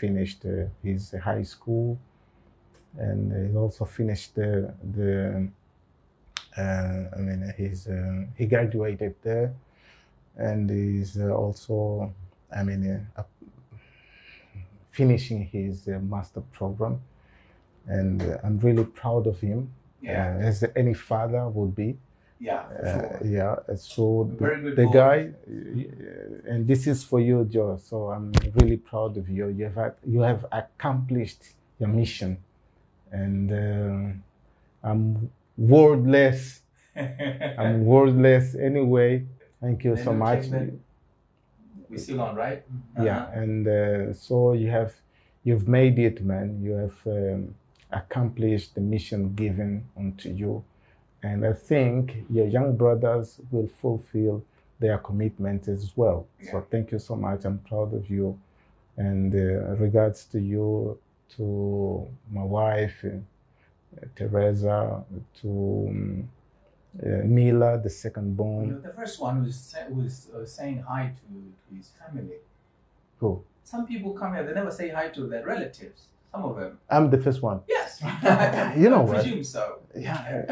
finished his high school, and he also finished he graduated there, and he's also finishing his master program, and I'm really proud of him. Yeah, as any father would be. Yeah, for sure. Yeah. So the guy, and this is for you, Joe. So I'm really proud of you. You have accomplished your mission, and I'm wordless. I'm wordless anyway. Thank you so much. We're still on, right? Yeah, and so you've made it, man. You have accomplished the mission given unto you, and I think your young brothers will fulfill their commitment as well. Yeah. So thank you so much. I'm proud of you, and regards to you, to my wife, Teresa, to Mila, the second born. The first one was saying hi to his family. Who? Some people come here, they never say hi to their relatives. Some of them. I'm the first one. Yes. You know what? I presume so. Yeah.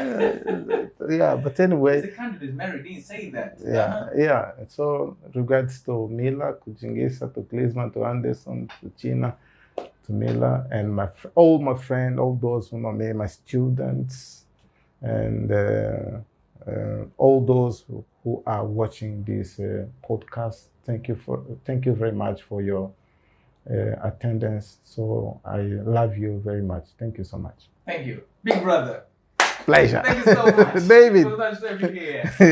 Yeah, but anyway. The candidate is married, didn't say that. Yeah, yeah. So regards to Mila, Kudijingisa, to Klinsman, to Anderson, to China, to Mila, and all my friends, all those who know me, my students, and all those who are watching this podcast. Thank you very much for your attendance. So I love you very much. Thank you so much. Thank you, big brother. Pleasure. Thank you so much. David. So much to be here. Yeah.